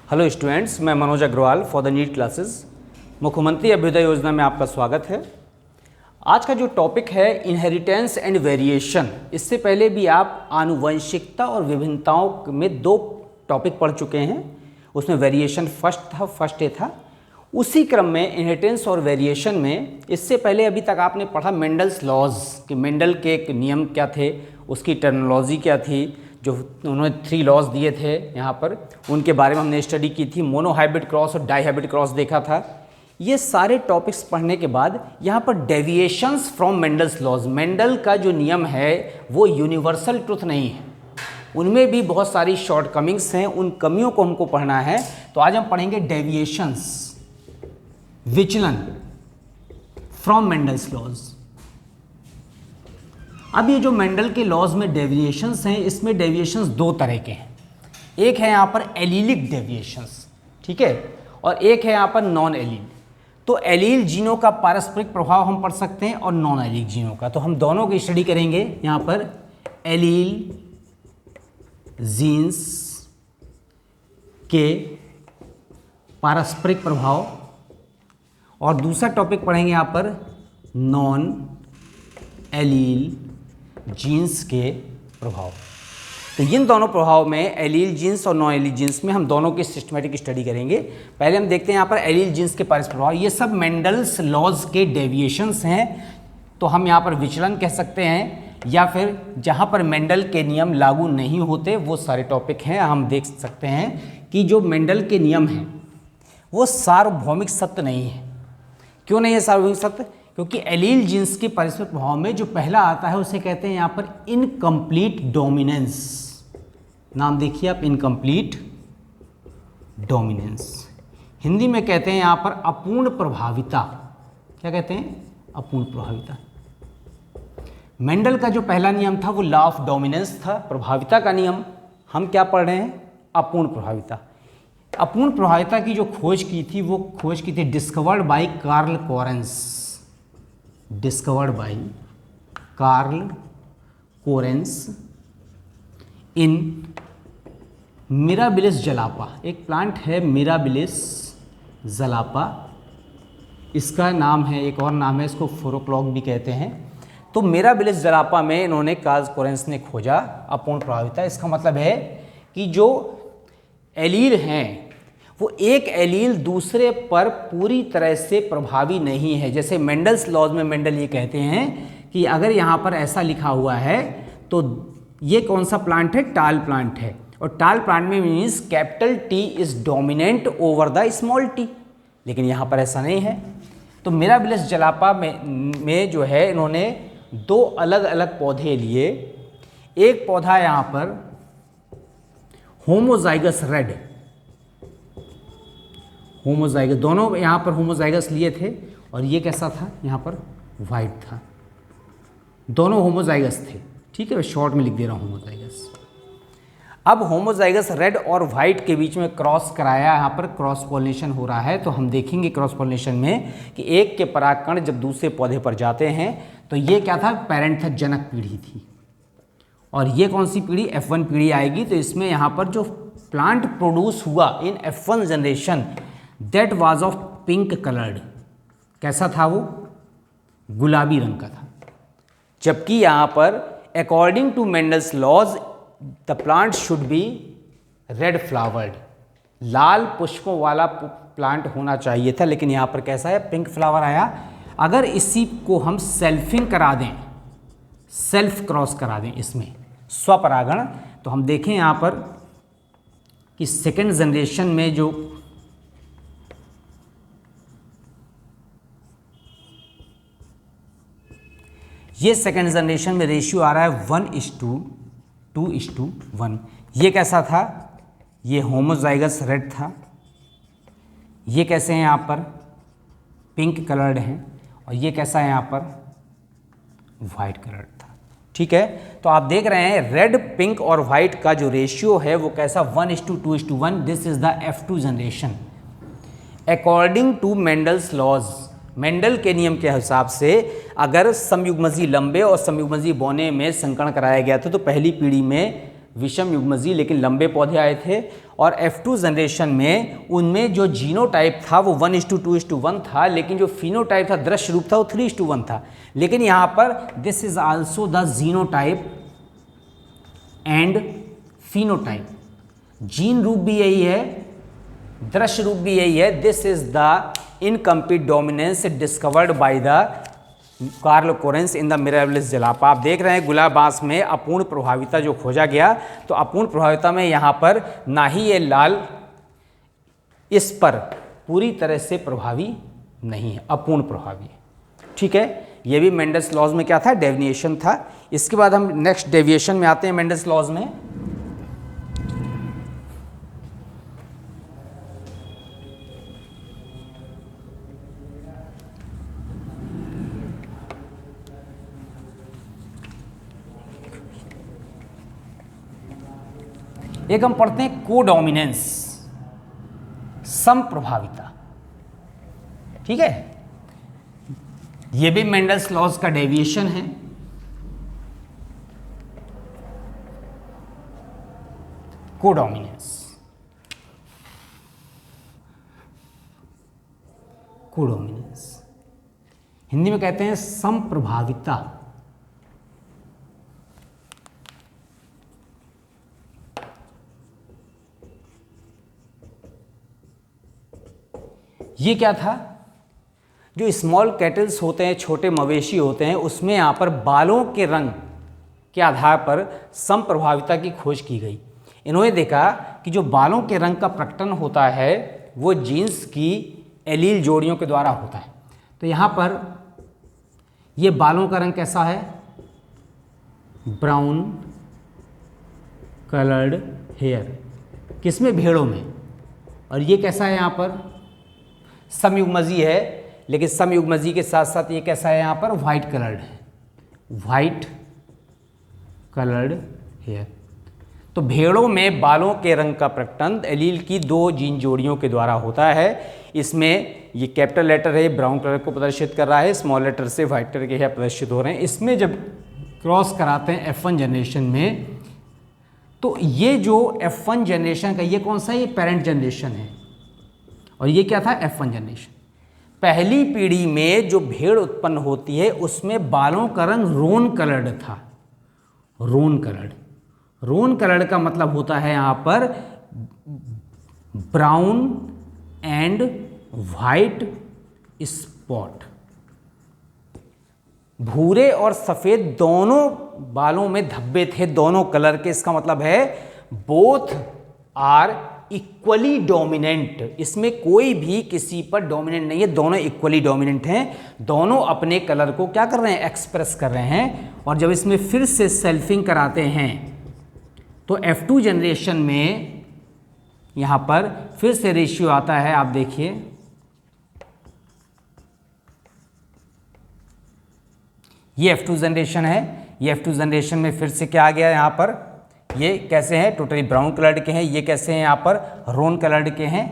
Hello students, मैं Manoj Agarwal for the NEET classes. Mukhyamantri Abhyuday योजना में आपका स्वागत है। आज का जो टॉपिक है इनहेरिटेंस एंड वेरिएशन, इससे पहले भी आप आनुवंशिकता और विभिन्नताओं में दो टॉपिक पढ़ चुके हैं। उसमें वेरिएशन फर्स्ट ए था। उसी क्रम में इनहेरिटेंस और वेरिएशन में इससे पहले अभी तक आपने पढ़ा मेंडल्स लॉज कि मेंडल के एक नियम क्या थे, उसकी टर्मिनोलॉजी क्या थी, जो उन्होंने 3 लॉज दिए थे यहाँ पर, उनके बारे में हमने स्टडी की थी। मोनोहाइब्रिड क्रॉस और डाईहाइब्रिड क्रॉस देखा था। ये सारे टॉपिक्स पढ़ने के बाद यहाँ पर deviations from Mendel's laws, Mendel का जो नियम है वो यूनिवर्सल ट्रुथ नहीं है, उनमें भी बहुत सारी शॉर्टकमिंग्स हैं, उन कमियों को हमको पढ़ना है। तो आज हम पढ़ेंगे डेविएशंस, विचलन फ्रॉम मेंडल्स लॉज। अब ये जो मेंडल के लॉज में डेविएशंस हैं, इसमें डेविएशंस दो तरह के हैं। एक है यहाँ पर एलीलिक डेविएशंस, ठीक है, और एक है यहाँ पर नॉन एलील। तो एलील जीनों का पारस्परिक प्रभाव हम पढ़ सकते हैं और नॉन एलील जीनों का, तो हम दोनों की स्टडी करेंगे। यहाँ पर एलील जीन्स के पारस्परिक प्रभाव, और दूसरा टॉपिक पढ़ेंगे यहाँ पर नॉन एलील जीन्स के प्रभाव। तो इन दोनों प्रभाव में एलील जीन्स और नॉन एलील जीन्स में हम दोनों की सिस्टमेटिक स्टडी करेंगे। पहले हम देखते हैं यहाँ पर एलील जीन्स के पारस्परिक प्रभाव। ये सब मेंडल्स लॉज के डेविएशंस हैं, तो हम यहाँ पर विचलन कह सकते हैं, या फिर जहाँ पर मेंडल के नियम लागू नहीं होते वो सारे टॉपिक हैं। हम देख सकते हैं कि जो मेंडल के नियम हैं वो सार्वभौमिक सत्य नहीं है। क्यों नहीं है सार्वभौमिक सत्य? क्योंकि एलील जीन्स के पारस्परिक प्रभाव में जो पहला आता है उसे कहते हैं यहाँ पर इनकम्प्लीट डोमिनेंस। नाम देखिए आप, इनकम्प्लीट डोमिनेंस। हिंदी में कहते हैं यहाँ पर अपूर्ण प्रभाविता। क्या कहते हैं? अपूर्ण प्रभाविता। मेंडल का जो पहला नियम था वो लॉ ऑफ डोमिनेंस था, प्रभाविता का नियम। हम क्या पढ़ रहे हैं? अपूर्ण प्रभाविता। अपूर्ण प्रभाविता की जो खोज की थी वो खोज की थी discovered by Carl Correns, discovered by Carl Correns in Mirabilis jalapa. एक प्लांट है मिराबिलिस जलापा, इसका नाम है, एक और नाम है, इसको फोरोक्लॉक भी कहते हैं। तो मिराबिलिस जलापा में इन्होंने कार्ल कोरेंस ने खोजा अपूर्ण प्रभाविता। इसका मतलब है कि जो एलील हैं वो एक एलील दूसरे पर पूरी तरह से प्रभावी नहीं है। जैसे मेंडल्स लॉज में मेंडल ये कहते हैं कि अगर यहाँ पर ऐसा लिखा हुआ है तो ये कौन सा प्लांट है? टाल प्लांट है, और टाल प्लांट में means capital T is dominant over the small T, लेकिन यहाँ पर ऐसा नहीं है। तो मिराबिलिस जलापा में जो है इन्होंने दो अलग अलग पौधे लिए। एक पौधा यहाँ पर होमोजाइगस रेड, होमोजाइगस, दोनों यहाँ पर होमोजाइगस लिए थे, और ये कैसा था? यहाँ पर वाइट था। दोनों होमोजाइगस थे, ठीक है, शॉर्ट में लिख दे रहा हूँ होमोजाइगस। अब होमोजाइगस रेड और वाइट के बीच में क्रॉस कराया, यहाँ पर क्रॉस पॉलिनेशन हो रहा है। तो हम देखेंगे क्रॉस पॉलिनेशन में कि एक के परागकण जब दूसरे पौधे पर जाते हैं तो ये क्या था? पेरेंट था, जनक पीढ़ी थी, और ये कौन सी पीढ़ी? F1 पीढ़ी आएगी। तो इसमें यहाँ पर जो प्लांट प्रोड्यूस हुआ इन F1 generation that was of pink coloured. कैसा था वो? गुलाबी रंग का था। जबकि यहाँ पर according to Mendel's laws the plant should be red flowered, लाल पुष्पों वाला प्लांट होना चाहिए था, लेकिन यहाँ पर कैसा है? पिंक फ्लावर आया। अगर इसी को हम सेल्फिंग करा दें, सेल्फ क्रॉस करा दें, इसमें स्वपरागण, तो हम देखें यहाँ पर कि सेकेंड जनरेशन में जो ये सेकेंड जनरेशन में रेशियो आ रहा है 1:2:1। ये कैसा था? ये होमोजाइगस रेड था। ये कैसे हैं? यहाँ पर पिंक कलर्ड हैं, और ये कैसा है? यहाँ पर वाइट कलर्ड था, ठीक है। तो आप देख रहे हैं रेड, पिंक और वाइट का जो रेशियो है वो कैसा? 1:2:1। This is the F2 generation according to Mendel's laws. Mendel के नियम के हिसाब से अगर समयुग्मजी लंबे और समयुग्मजी बौने में संकरण कराया गया था तो पहली पीढ़ी में विषम युग्मजीय लेकिन लंबे पौधे आए थे। और F2 जनरेशन में उनमें जो जीनोटाइप था वो 1:2:1 था, लेकिन जो फिनोटाइप था, दृश्य रूप था, वो 3:1 था। लेकिन यहाँ पर this is also the genotype and phenotype, gene रूप भी यही है, दृश्य रूप भी यही है। This is the incomplete dominance discovered by the Carl Correns in the Mirabilis jalapa. आप देख रहे हैं गुलाब बांस में अपूर्ण प्रभाविता जो खोजा गया, तो अपूर्ण प्रभाविता में यहाँ पर ना ही ये लाल इस पर पूरी तरह से प्रभावी नहीं है, अपूर्ण प्रभावी है। ठीक है, ये भी मेंडल्स लॉज में क्या था, डेविएशन था। इसके बाद हम नेक्स्ट डेविएशन में आते हैं मेंडल्स लॉज में। एक हम पढ़ते हैं कोडोमिनेंस, समप्रभाविता। ठीक है, यह भी मेंडल्स लॉज का डेविएशन है। कोडोमिनेंस, कोडोमिनेंस हिंदी में कहते हैं समप्रभाविता। ये क्या था, जो स्मॉल कैटल्स होते हैं, छोटे मवेशी होते हैं, उसमें यहाँ पर बालों के रंग के आधार पर समप्रभाविता की खोज की गई। इन्होंने देखा कि जो बालों के रंग का प्रकटन होता है वो जीन्स की एलील जोड़ियों के द्वारा होता है। तो यहाँ पर ये बालों का रंग कैसा है, ब्राउन कलर्ड हेयर, किसमें, भेड़ों में। और ये कैसा है, यहाँ पर समयुग्मजी है, लेकिन समयुग्मजी के साथ साथ ये कैसा है, यहाँ पर वाइट कलर्ड है, वाइट कलर्ड हेयर। तो भेड़ों में बालों के रंग का प्रकटन एलील की 2 जीन जोड़ियों के द्वारा होता है। इसमें ये कैपिटल लेटर है, ब्राउन कलर को प्रदर्शित कर रहा है, स्मॉल लेटर से वाइट कलर के हेयर प्रदर्शित हो रहे हैं। इसमें जब क्रॉस कराते हैं F1 जनरेशन में, तो ये जो F1 जनरेशन का ये कौन सा है, ये पेरेंट जनरेशन है, और ये क्या था, F1 जनरेशन। पहली पीढ़ी में जो भेड़ उत्पन्न होती है उसमें बालों का रंग रोन कलर्ड था, रोन कलर्ड। रोन कलर्ड का मतलब होता है यहाँ पर ब्राउन एंड वाइट स्पॉट, भूरे और सफेद दोनों बालों में धब्बे थे, दोनों कलर के। इसका मतलब है बोथ आर इक्वली डोमिनेंट, इसमें कोई भी किसी पर डोमिनेंट नहीं है, दोनों इक्वली डोमिनेंट हैं, दोनों अपने कलर को क्या कर रहे हैं, एक्सप्रेस कर रहे हैं। और जब इसमें फिर से सेल्फिंग कराते हैं तो F2 जनरेशन में यहां पर फिर से रेशियो आता है, आप देखिए, ये F2 जनरेशन है, ये F2 जनरेशन में फिर से क्या आ गया यहाँ पर, ये कैसे हैं, टोटली ब्राउन कलर्ड के हैं, ये कैसे हैं यहाँ पर रोन कलर्ड के हैं,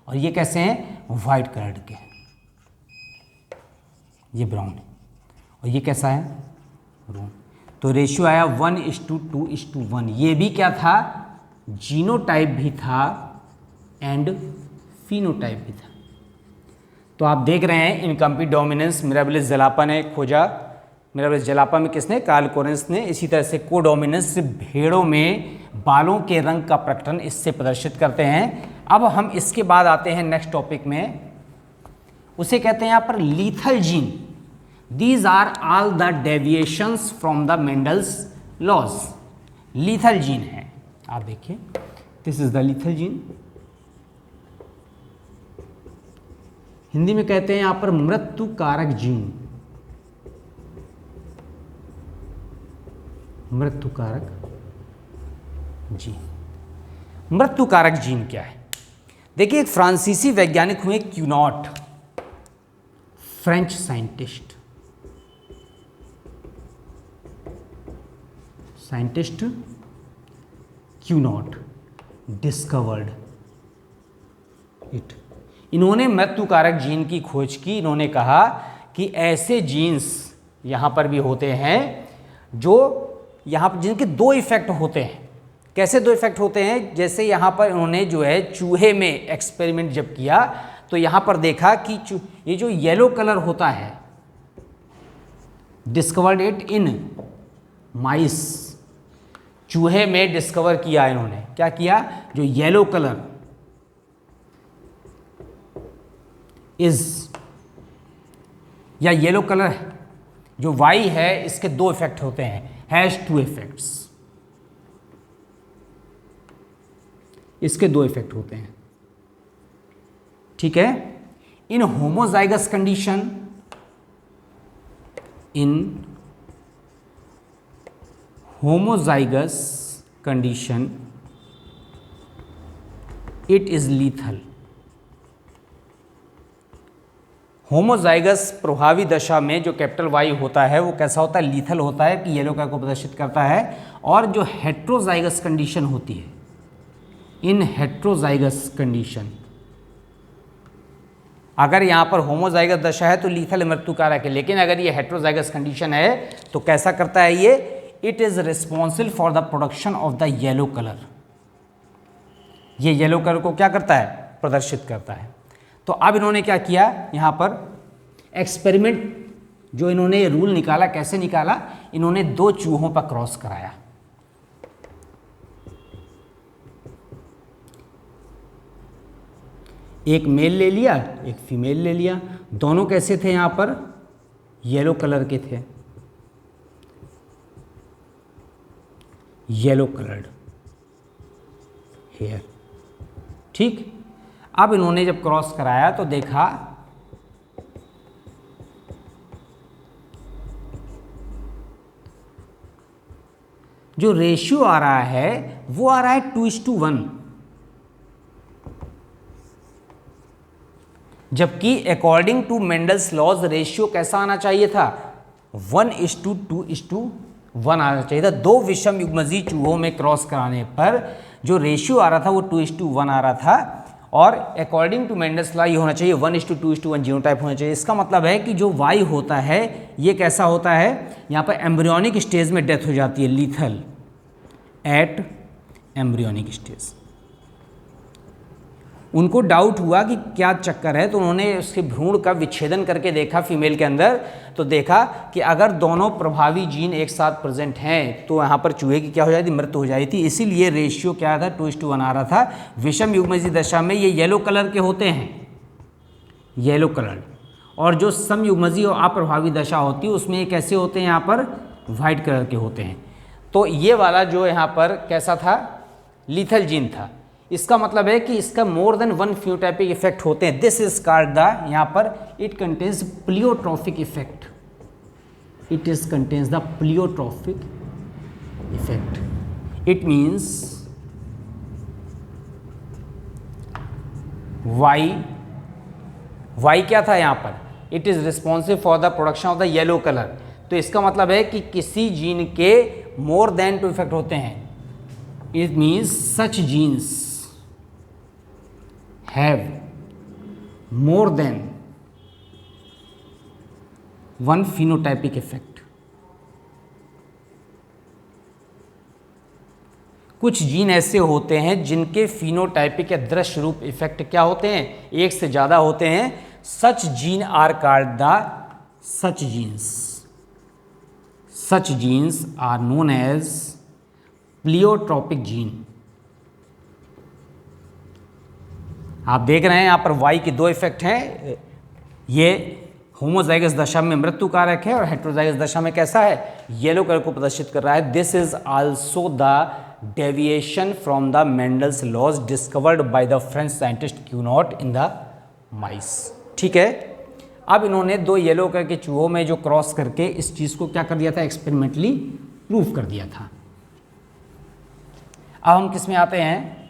और ये कैसे हैं वाइट कलर्ड के हैं, ये ब्राउन है, और ये कैसा है रोन। तो रेशियो आया 1:2:1। ये भी क्या था, जीनोटाइप भी था एंड फिनोटाइप भी था। तो आप देख रहे हैं इनकम्प्लीट डोमिनेंस मिराबिलिस जलापा ने खोजा। मिराबिलिस जलापा में किसने, कार्ल कोरेंस ने। इसी तरह से कोडोमिनेंस भेड़ों में बालों के रंग का प्रकटन इससे प्रदर्शित करते हैं। अब हम इसके बाद आते हैं नेक्स्ट टॉपिक में, उसे कहते हैं यहाँ पर lethal gene. These are all the deviations from the Mendel's laws. Lethal gene है, आप देखिए, this is the lethal gene. Hindi में कहते हैं यहाँ पर मृत्यु कारक जीन, मृत्यु कारक जीन। मृत्यु कारक जीन क्या है, देखिए, एक फ्रांसीसी वैज्ञानिक हुए क्यूनॉट, फ्रेंच साइंटिस्ट क्यूनॉट डिस्कवर्ड इट। इन्होंने मृत्यु कारक जीन की खोज की। इन्होंने कहा कि ऐसे जीन्स यहाँ पर भी होते हैं जो यहाँ पर जिनके 2 इफेक्ट होते हैं। कैसे दो इफेक्ट होते हैं, जैसे यहाँ पर इन्होंने जो है चूहे में एक्सपेरिमेंट जब किया तो यहाँ पर देखा कि ये जो येलो कलर होता है, डिस्कवर्ड इट इन माइस, चूहे में डिस्कवर किया इन्होंने, क्या किया, जो येलो कलर इज या येलो कलर जो वाई है, इसके दो इफेक्ट होते हैं, हैज टू इफेक्ट्स, इसके दो इफेक्ट होते हैं, ठीक है। इन homozygous condition, in homozygous condition it is lethal. Homozygous प्रभावी दशा में जो कैपिटल वाई होता है वो कैसा होता है, लीथल होता है, कि येलो कलर को प्रदर्शित करता है। और जो हेट्रोजाइगस कंडीशन होती है, इन हेट्रोजाइगस कंडीशन, अगर यहाँ पर होमोजाइगस दशा है तो लीथल मृत्युकारक है, लेकिन अगर ये हेट्रोजाइगस कंडीशन है तो कैसा करता है ये, it is responsible for the production of the yellow colour, ये येलो कलर को क्या करता है, प्रदर्शित करता है। तो अब इन्होंने क्या किया, यहाँ पर एक्सपेरिमेंट जो इन्होंने रूल निकाला, कैसे निकाला, इन्होंने दो चूहों पर क्रॉस कराया, एक मेल ले लिया, एक फीमेल ले लिया, दोनों कैसे थे, यहाँ पर येलो कलर के थे, येलो कलर्ड हेयर, ठीक। अब इन्होंने जब क्रॉस कराया तो देखा जो रेशियो आ रहा है वो आ रहा है 2:1, जबकि according to Mendel's laws ratio कैसा आना चाहिए था, 1:2:1 आना चाहिए था। दो विषम युग्मजी चूहों में क्रॉस कराने पर जो रेशियो आ रहा था वो 2:1 आ रहा था, और अकॉर्डिंग टू मेंडल्स लॉ ये होना चाहिए 1:2:1 जीनोटाइप होना चाहिए। इसका मतलब है कि जो वाई होता है ये कैसा होता है, यहाँ पर एम्ब्रियोनिक स्टेज में डेथ हो जाती है, लीथल एट एम्ब्रियोनिक स्टेज। उनको डाउट हुआ कि क्या चक्कर है, तो उन्होंने उसके भ्रूण का विच्छेदन करके देखा फीमेल के अंदर, तो देखा कि अगर दोनों प्रभावी जीन एक साथ प्रेजेंट हैं तो यहाँ पर चूहे की क्या हो जाती, मृत्यु हो जाती थी। इसीलिए रेशियो क्या था, 2:1 आ रहा था। विषम युग्मजी दशा में ये येलो कलर के होते हैं, येलो कलर, और जो सम युग्मजी और अप्रभावी दशा होती है उसमें ये कैसे होते हैं, यहाँ पर वाइट कलर के होते हैं। तो ये वाला जो यहाँ पर कैसा था, लीथल जीन था। इसका मतलब है कि इसका more than one phenotypic effect होते हैं। दिस इज कॉल्ड द, यहाँ पर it contains pleiotropic effect, it is contains the pleiotropic effect. It means why क्या था यहाँ पर, it is responsive for the production of the yellow colour. तो इसका मतलब है कि किसी जीन के मोर देन 2 इफेक्ट होते हैं। It means such genes have more than one phenotypic effect। कुछ जीन ऐसे होते हैं जिनके फिनोटाइपिक या दृश्य रूप इफेक्ट क्या होते हैं, एक से ज़्यादा होते हैं। Such gene are called the such genes, such genes are known as pleiotropic gene. आप देख रहे हैं यहाँ पर वाई के 2 इफेक्ट हैं, ये होमोजाइगस दशा में मृत्यु कारक है और हेट्रोजाइगस दशा में कैसा है, येलो कलर को प्रदर्शित कर रहा है। This is also the deviation from the Mendel's laws discovered by the French scientist Cuenot in the mice, ठीक है। अब इन्होंने 2 येलो कलर के चूहों में जो क्रॉस करके इस चीज़ को क्या कर दिया था, एक्सपेरिमेंटली प्रूव कर दिया था। अब हम किस में आते हैं,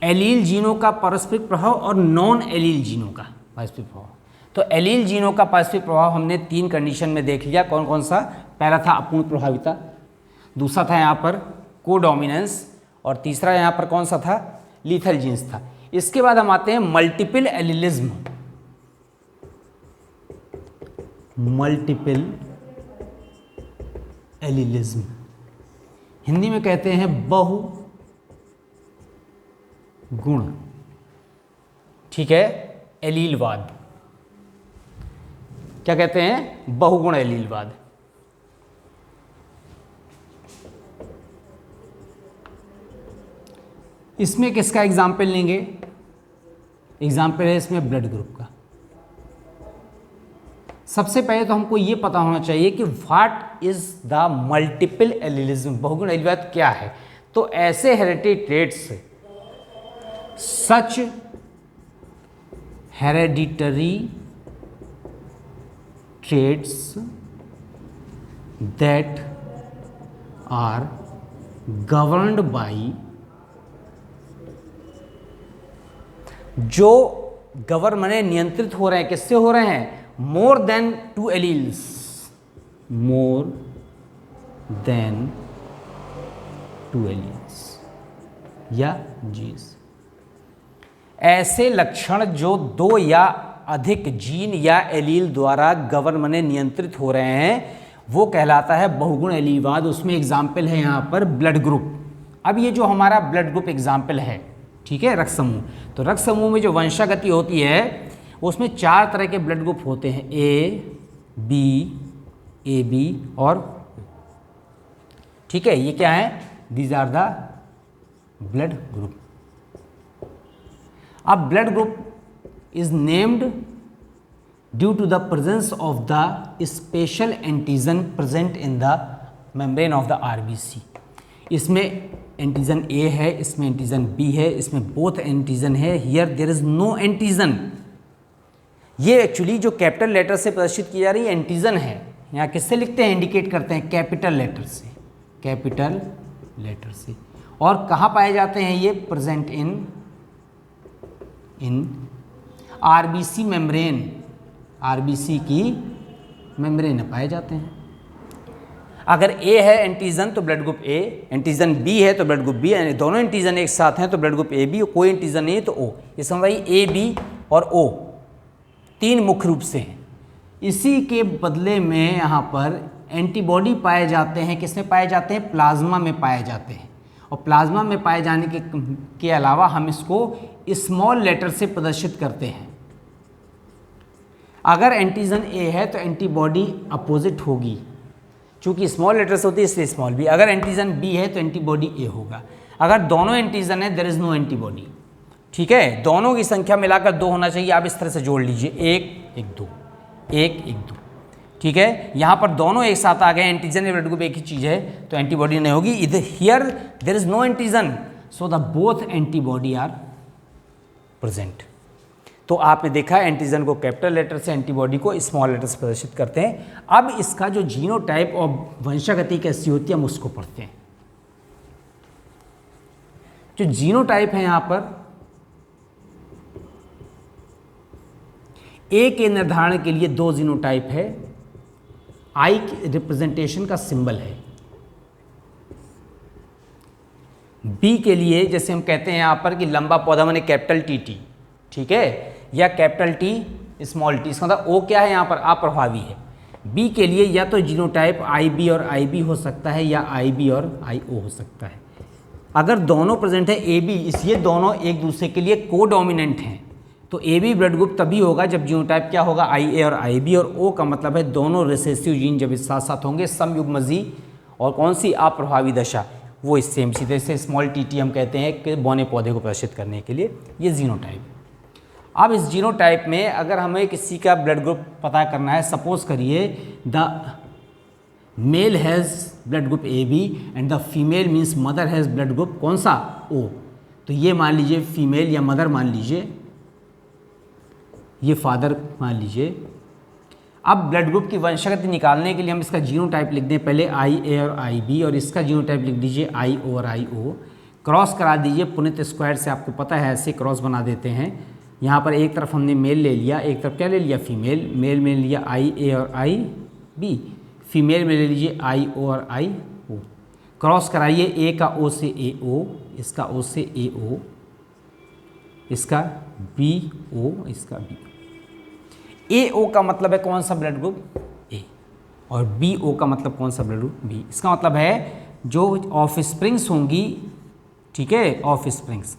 एलील जीनों का पारस्परिक प्रभाव और नॉन एलील जीनों का पारस्परिक प्रभाव। तो एलील जीनों का पारस्परिक प्रभाव हमने 3 कंडीशन में देख लिया, कौन कौन सा, पहला था अपूर्ण प्रभाविता, दूसरा था यहाँ पर कोडोमिनेंस, और तीसरा यहाँ पर कौन सा था, लीथल जीन्स था। इसके बाद हम आते हैं multiple allelism. Multiple allelism Hindi में कहते हैं बहुगुण, ठीक है, एलीलवाद। क्या कहते हैं? बहुगुण एलीलवाद। इसमें किसका एग्जाम्पल लेंगे? एग्जाम्पल है इसमें ब्लड ग्रुप का। सबसे पहले तो हमको ये पता होना चाहिए कि what is the multiple allelism, बहुगुण एलीलवाद क्या है। तो ऐसे hereditary traits, such hereditary traits that are governed by, जो गवर्न माने नियंत्रित हो रहे हैं, किससे हो रहे हैं? More than 2 alleles, more than 2 alleles या जीन्स। ऐसे लक्षण जो 2 या अधिक जीन या एलील द्वारा गवर्न माने नियंत्रित हो रहे हैं, वो कहलाता है बहुगुण एलीलवाद। उसमें एग्जाम्पल है यहाँ पर ब्लड ग्रुप। अब ये जो हमारा ब्लड ग्रुप एग्जाम्पल है, ठीक है, रक्त समूह, तो रक्त समूह में जो वंशागति होती है उसमें 4 तरह के ब्लड ग्रुप होते हैं, ए बी और, ठीक है, ये क्या है? These are the blood group. अब blood group is named due to the presence of the special antigen present in the membrane of the RBC. इसमें एंटीजन ए है, इसमें एंटीजन बी है, इसमें बोथ एंटीजन है। Here there is no antigen. ये actually जो capital letter से प्रदर्शित की जा रही है एंटीजन है। यहाँ किससे लिखते हैं? इंडिकेट करते हैं कैपिटल लेटर से, कैपिटल लेटर से। और कहाँ पाए जाते हैं ये? Present in RBC membrane, RBC की मेम्ब्रेन में पाए जाते हैं। अगर ए है एंटीजन तो blood group A, antigen B है तो ब्लड ग्रुप बी, यानी दोनों एंटीजन एक साथ हैं तो ब्लड ग्रुप ए बी, और कोई एंटीजन नहीं है तो ओ। ये समझाइए, ए बी और ओ 3 मुख्य रूप से हैं। इसी के बदले में यहाँ पर एंटीबॉडी पाए जाते हैं। किसमें पाए जाते हैं? प्लाज्मा में पाए जाते हैं। और प्लाज्मा में पाए जाने के अलावा हम इसको स्मॉल लेटर से प्रदर्शित करते हैं। अगर एंटीजन ए है तो एंटीबॉडी अपोजिट होगी, चूंकि स्मॉल लेटर से होती है इसलिए स्मॉल बी। अगर एंटीजन बी है तो एंटीबॉडी ए होगा। अगर दोनों एंटीजन है देयर इज नो एंटीबॉडी, ठीक है। दोनों की संख्या मिलाकर 2 होना चाहिए। आप इस तरह से जोड़ लीजिए, 1 1 2, 1 1 2, ठीक है। यहाँ पर दोनों एक साथ आ गए, एंटीजन ब्लड ग्रुप एक ही चीज़ है तो एंटीबॉडी नहीं होगी। इधर here there is no antigen, so the both antibody are present. तो आपने देखा एंटीजन को कैपिटल लेटर से, एंटीबॉडी को स्मॉल लेटर से प्रदर्शित करते हैं। अब इसका जो जीनोटाइप और वंशागति कैसी होती है हम उसको पढ़ते हैं। जो जीनोटाइप है यहाँ पर ए के निर्धारण के लिए 2 जीनोटाइप है। आई के रिप्रेजेंटेशन का सिंबल है। बी के लिए जैसे हम कहते हैं यहाँ पर कि लंबा पौधा माने कैपिटल टी, ठीक है, या कैपिटल टी स्मॉल टी, इसका मतलब ओ क्या है यहाँ पर? अप्रभावी है। बी के लिए या तो जीनोटाइप आई बी और आई बी हो सकता है या आई बी और आई ओ हो सकता है। अगर दोनों प्रेजेंट है ए बी, इसलिए दोनों एक दूसरे के लिए कोडोमिनेंट हैं। तो ए बी ब्लड ग्रुप तभी होगा जब जीनोटाइप क्या होगा? आई ए और आई बी। और ओ का मतलब है दोनों रिसेसिव जीन जब एक साथ साथ होंगे, समयुग्मजी और कौन सी अप्रभावी दशा, वो इस सेम सीधे से स्मॉल टी हम कहते हैं कि बौने पौधे को प्रदर्शित करने के लिए ये जीनोटाइप। अब इस जीनोटाइप में अगर हमें किसी का ब्लड ग्रुप पता करना है, सपोज करिए the male has blood group A B and the female means mother has blood group कौन सा? ओ। तो ये मान लीजिए फीमेल या मदर मान लीजिए, ये फादर मान लीजिए। अब ब्लड ग्रुप की वंशागति निकालने के लिए हम इसका जीनोटाइप लिख दें, पहले आई ए और आई बी, और इसका जीनोटाइप लिख दीजिए आई ओ और आई ओ। क्रॉस करा दीजिए पुनित स्क्वायर से, आपको पता है ऐसे क्रॉस बना देते हैं। यहाँ पर एक तरफ हमने मेल ले लिया, एक तरफ क्या ले लिया? फीमेल। मेल में लिया आई ए और आई बी, फीमेल में ले लीजिए आई ओ और आई ओ। क्रॉस कराइए, ए का ओ से ए ओ, इसका ओ से ए ओ, इसका बी ओ, इसका बी। ए ओ का मतलब है कौन सा ब्लड ग्रुप? ए। और बी ओ का मतलब कौन सा ब्लड ग्रुप? बी। इसका मतलब है जो ऑफ स्प्रिंग्स होंगी, ठीक है, ऑफ स्प्रिंग्स,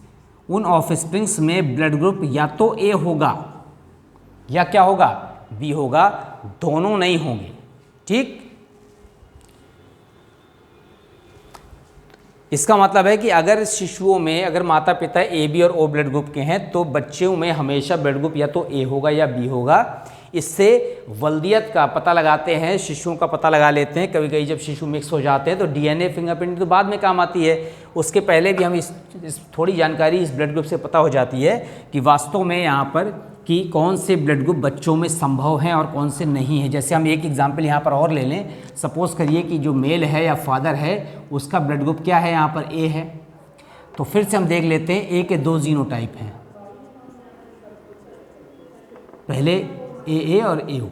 उन ऑफ स्प्रिंग्स में ब्लड ग्रुप या तो ए होगा या क्या होगा, बी होगा, दोनों नहीं होंगे। ठीक, इसका मतलब है कि अगर शिशुओं में अगर माता पिता ए बी और ओ ब्लड ग्रुप के हैं तो बच्चों में हमेशा ब्लड ग्रुप या तो ए होगा या बी होगा। इससे वल्दियत का पता लगाते हैं, शिशुओं का पता लगा लेते हैं। कभी कभी जब शिशु मिक्स हो जाते हैं तो डीएनए फिंगरप्रिंट तो बाद में काम आती है, उसके पहले भी हम इस थोड़ी जानकारी इस ब्लड ग्रुप से पता हो जाती है कि वास्तव में यहाँ पर कि कौन से ब्लड ग्रुप बच्चों में संभव हैं और कौन से नहीं है। जैसे हम एक एग्जाम्पल यहाँ पर और ले लें, सपोज करिए कि जो मेल है या फादर है उसका ब्लड ग्रुप क्या है, यहाँ पर ए है, तो फिर से हम देख लेते हैं ए के 2 जीनोटाइप हैं, पहले ए और ए ओ,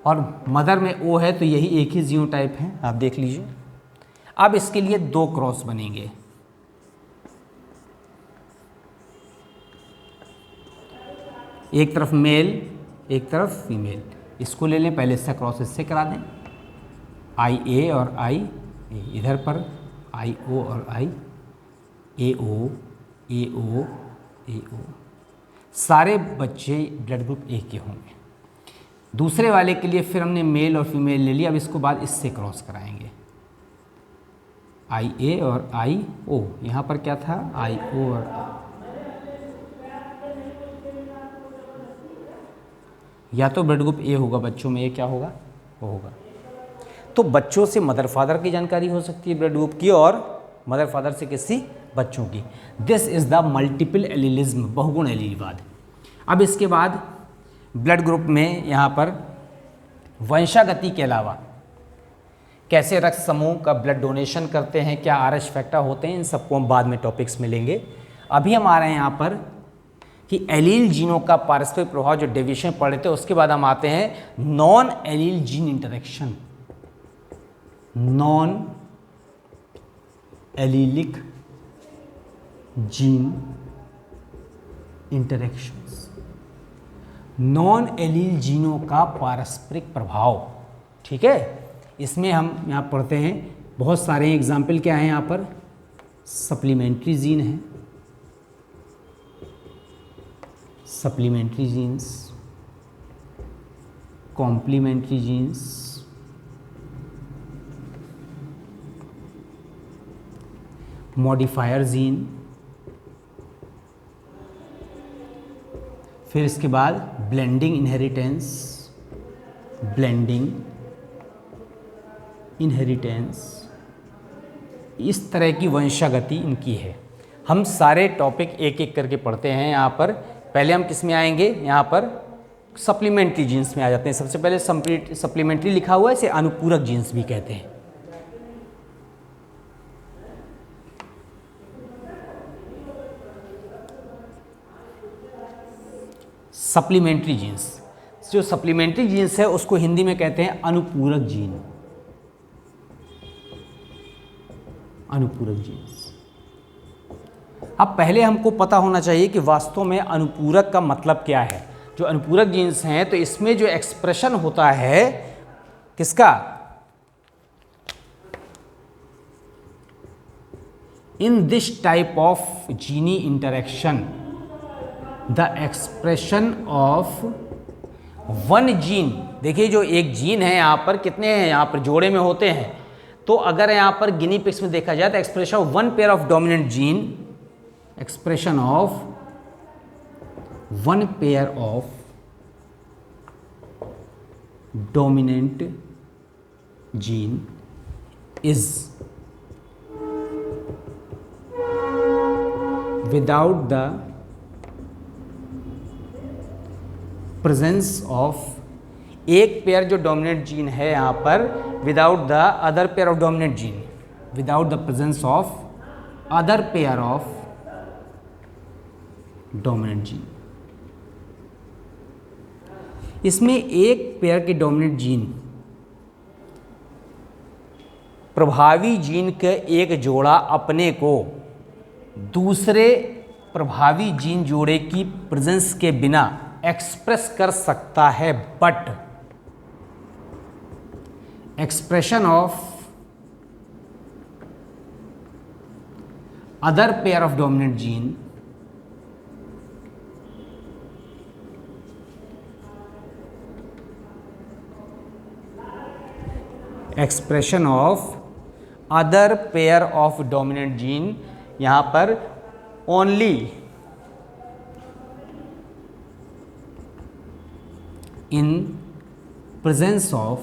और मदर में ओ है तो यही एक ही जीनोटाइप है, आप देख लीजिए। अब इसके लिए 2 क्रॉस बनेंगे, एक तरफ मेल एक तरफ फीमेल। इसको ले लें, पहले इसका क्रॉस इससे करा दें, आई ए और आई ए, इधर पर आई ओ और आई ए ओ ए ओ ए ओ, सारे बच्चे ब्लड ग्रुप ए के होंगे। दूसरे वाले के लिए फिर हमने मेल और फीमेल ले लिया, अब इसको बाद इससे क्रॉस कराएंगे, आई ए और आई ओ, यहाँ पर क्या था, आई ओ और या तो ब्लड ग्रुप ए होगा बच्चों में, ये क्या होगा, वो होगा। तो बच्चों से मदर फादर की जानकारी हो सकती है ब्लड ग्रुप की, और मदर फादर से किसी बच्चों की। This is the multiple allelism, बहुगुण एलीलवाद। अब इसके बाद ब्लड ग्रुप में यहाँ पर वंशागति के अलावा कैसे रक्त समूह का ब्लड डोनेशन करते हैं, क्या आरएच फैक्टर होते हैं, इन सबको हम बाद में टॉपिक्स मिलेंगे। अभी हम आ रहे हैं यहाँ पर कि एलील जीनों का पारस्परिक प्रभाव, जो डेविएशन पढ़ रहे थे, उसके बाद हम आते हैं non allele gene interaction, non allelic gene interactions, non allele जीनों का पारस्परिक प्रभाव। ठीक है, इसमें हम यहाँ पढ़ते हैं बहुत सारे एग्जाम्पल क्या हैं, यहाँ पर सप्लीमेंट्री जीन है, supplementary genes, complementary genes, modifier gene, फिर इसके बाद ब्लेंडिंग इनहेरिटेंस, ब्लेंडिंग इनहेरिटेंस, इस तरह की वंशागति इनकी है। हम सारे टॉपिक एक एक करके पढ़ते हैं। यहाँ पर पहले हम किस में आएंगे, यहाँ पर सप्लीमेंट्री जीन्स में आ जाते हैं। सबसे पहले सप्लीमेंट्री लिखा हुआ है, इसे अनुपूरक जीन्स भी कहते हैं। सप्लीमेंट्री जीन्स, जो सप्लीमेंट्री जीन्स है उसको हिंदी में कहते हैं अनुपूरक जीन, अनुपूरक जीन्स। अब पहले हमको पता होना चाहिए कि वास्तव में अनुपूरक का मतलब क्या है। जो अनुपूरक जीन्स हैं तो इसमें जो एक्सप्रेशन होता है किसका, in this type of gene interaction the expression of one gene. देखिए जो एक जीन है यहाँ पर कितने हैं, यहाँ पर जोड़े में होते हैं, तो अगर यहाँ पर गिनी पिग्स में देखा जाए तो expression of one pair of dominant gene, expression of one pair of dominant gene is without the presence of, एक पेयर जो डोमिनेंट जीन है यहाँ पर, without the other pair of dominant gene, without the presence of other pair of dominant gene. इसमें एक pair के dominant gene प्रभावी gene के एक जोड़ा अपने को दूसरे प्रभावी जीन जोड़े की प्रेजेंस के बिना एक्सप्रेस कर सकता है, but expression of other pair of dominant gene expression of other pair of dominant gene, यहाँ पर only in presence of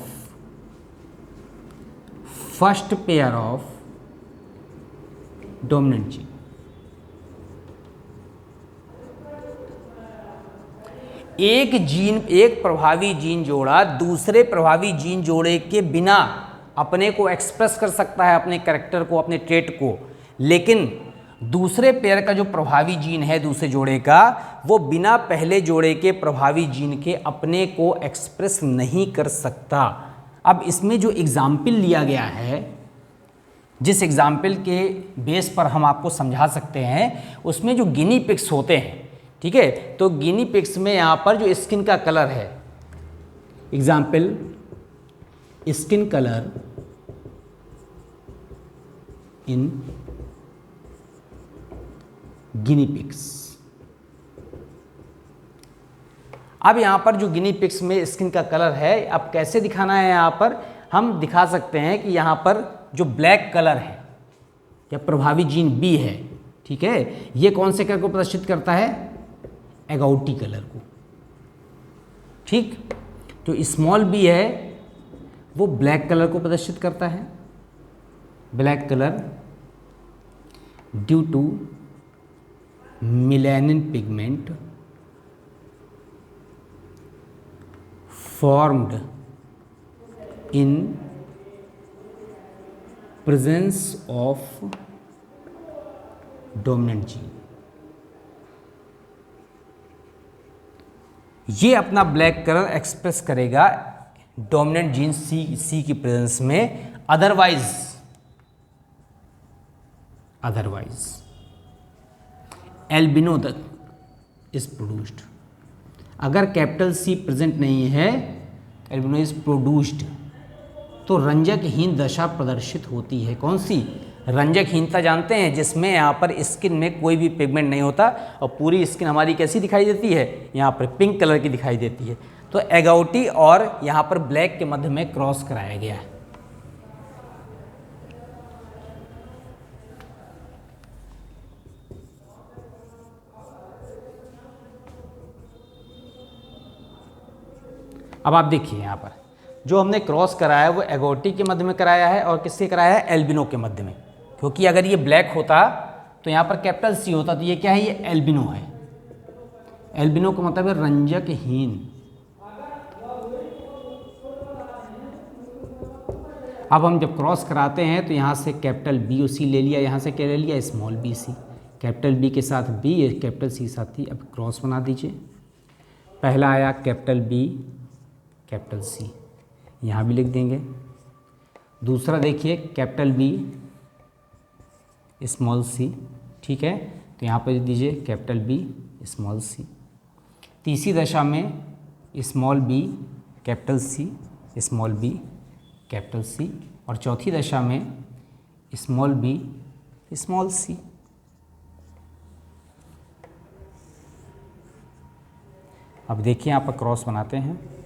first pair of dominant gene। एक प्रभावी जीन जोड़ा दूसरे प्रभावी जीन जोड़े के बिना अपने को एक्सप्रेस कर सकता है, अपने कैरेक्टर को, अपने ट्रेट को, लेकिन दूसरे पेयर का जो प्रभावी जीन है दूसरे जोड़े का, वो बिना पहले जोड़े के प्रभावी जीन के अपने को एक्सप्रेस नहीं कर सकता। अब इसमें जो एग्जाम्पल लिया गया है, जिस एग्जाम्पल के बेस पर हम आपको समझा सकते हैं, उसमें जो गिनी पिग्स होते हैं, ठीक है, तो गिनी पिग्स में यहाँ पर जो स्किन का कलर है, एग्जाम्पल स्किन कलर इन गिनी पिग्स। अब यहाँ पर जो गिनी पिग्स में स्किन का कलर है, अब कैसे दिखाना है, यहाँ पर हम दिखा सकते हैं कि यहाँ पर जो ब्लैक कलर है या प्रभावी जीन बी है, ठीक है, ये कौन से कलर को प्रदर्शित करता है, एगौटी कलर को, ठीक। तो स्मॉल बी है वो ब्लैक कलर को प्रदर्शित करता है, black colour due to melanin pigment formed in presence of dominant gene। ये अपना ब्लैक कलर एक्सप्रेस करेगा डोमिनेंट जीन सी की प्रेजेंस में, अदरवाइज एल्बिनो इज प्रोड्यूस्ड। अगर कैपिटल सी प्रेजेंट नहीं है, एल्बिनो इज प्रोड्यूस्ड, तो रंजकहीन दशा प्रदर्शित होती है। कौन सी? रंजकहीनता जानते हैं, जिसमें यहाँ पर स्किन में कोई भी पिगमेंट नहीं होता और पूरी स्किन हमारी कैसी दिखाई देती है, यहाँ पर पिंक कलर की दिखाई देती है। तो एगौटी और यहाँ पर ब्लैक के मध्य में क्रॉस कराया गया है। अब आप देखिए यहाँ पर जो हमने क्रॉस कराया है वो एगौटी के मध्य में कराया है और किसके कराया है, एल्बिनो के मध्य में। क्योंकि अगर ये ब्लैक होता तो यहाँ पर कैपिटल सी होता, तो ये क्या है, ये एल्बिनो है। एल्बिनो का मतलब है रंजकहीन। अब हम जब क्रॉस कराते हैं तो यहाँ से कैपिटल बी और सी ले लिया, यहाँ से क्या ले लिया, small B C, capital B के साथ बी, कैपिटल सी साथ ही। अब क्रॉस बना दीजिए, पहला आया कैपिटल बी कैपिटल सी, यहाँ भी लिख देंगे। दूसरा देखिए कैपिटल बी स्मॉल सी, ठीक है, तो यहाँ पर दीजिए कैपिटल बी स्मॉल सी। तीसरी दशा में small B capital C, small B capital C, और चौथी दशा में स्मॉल बी स्मॉल सी। अब देखिए यहाँ पर क्रॉस बनाते हैं,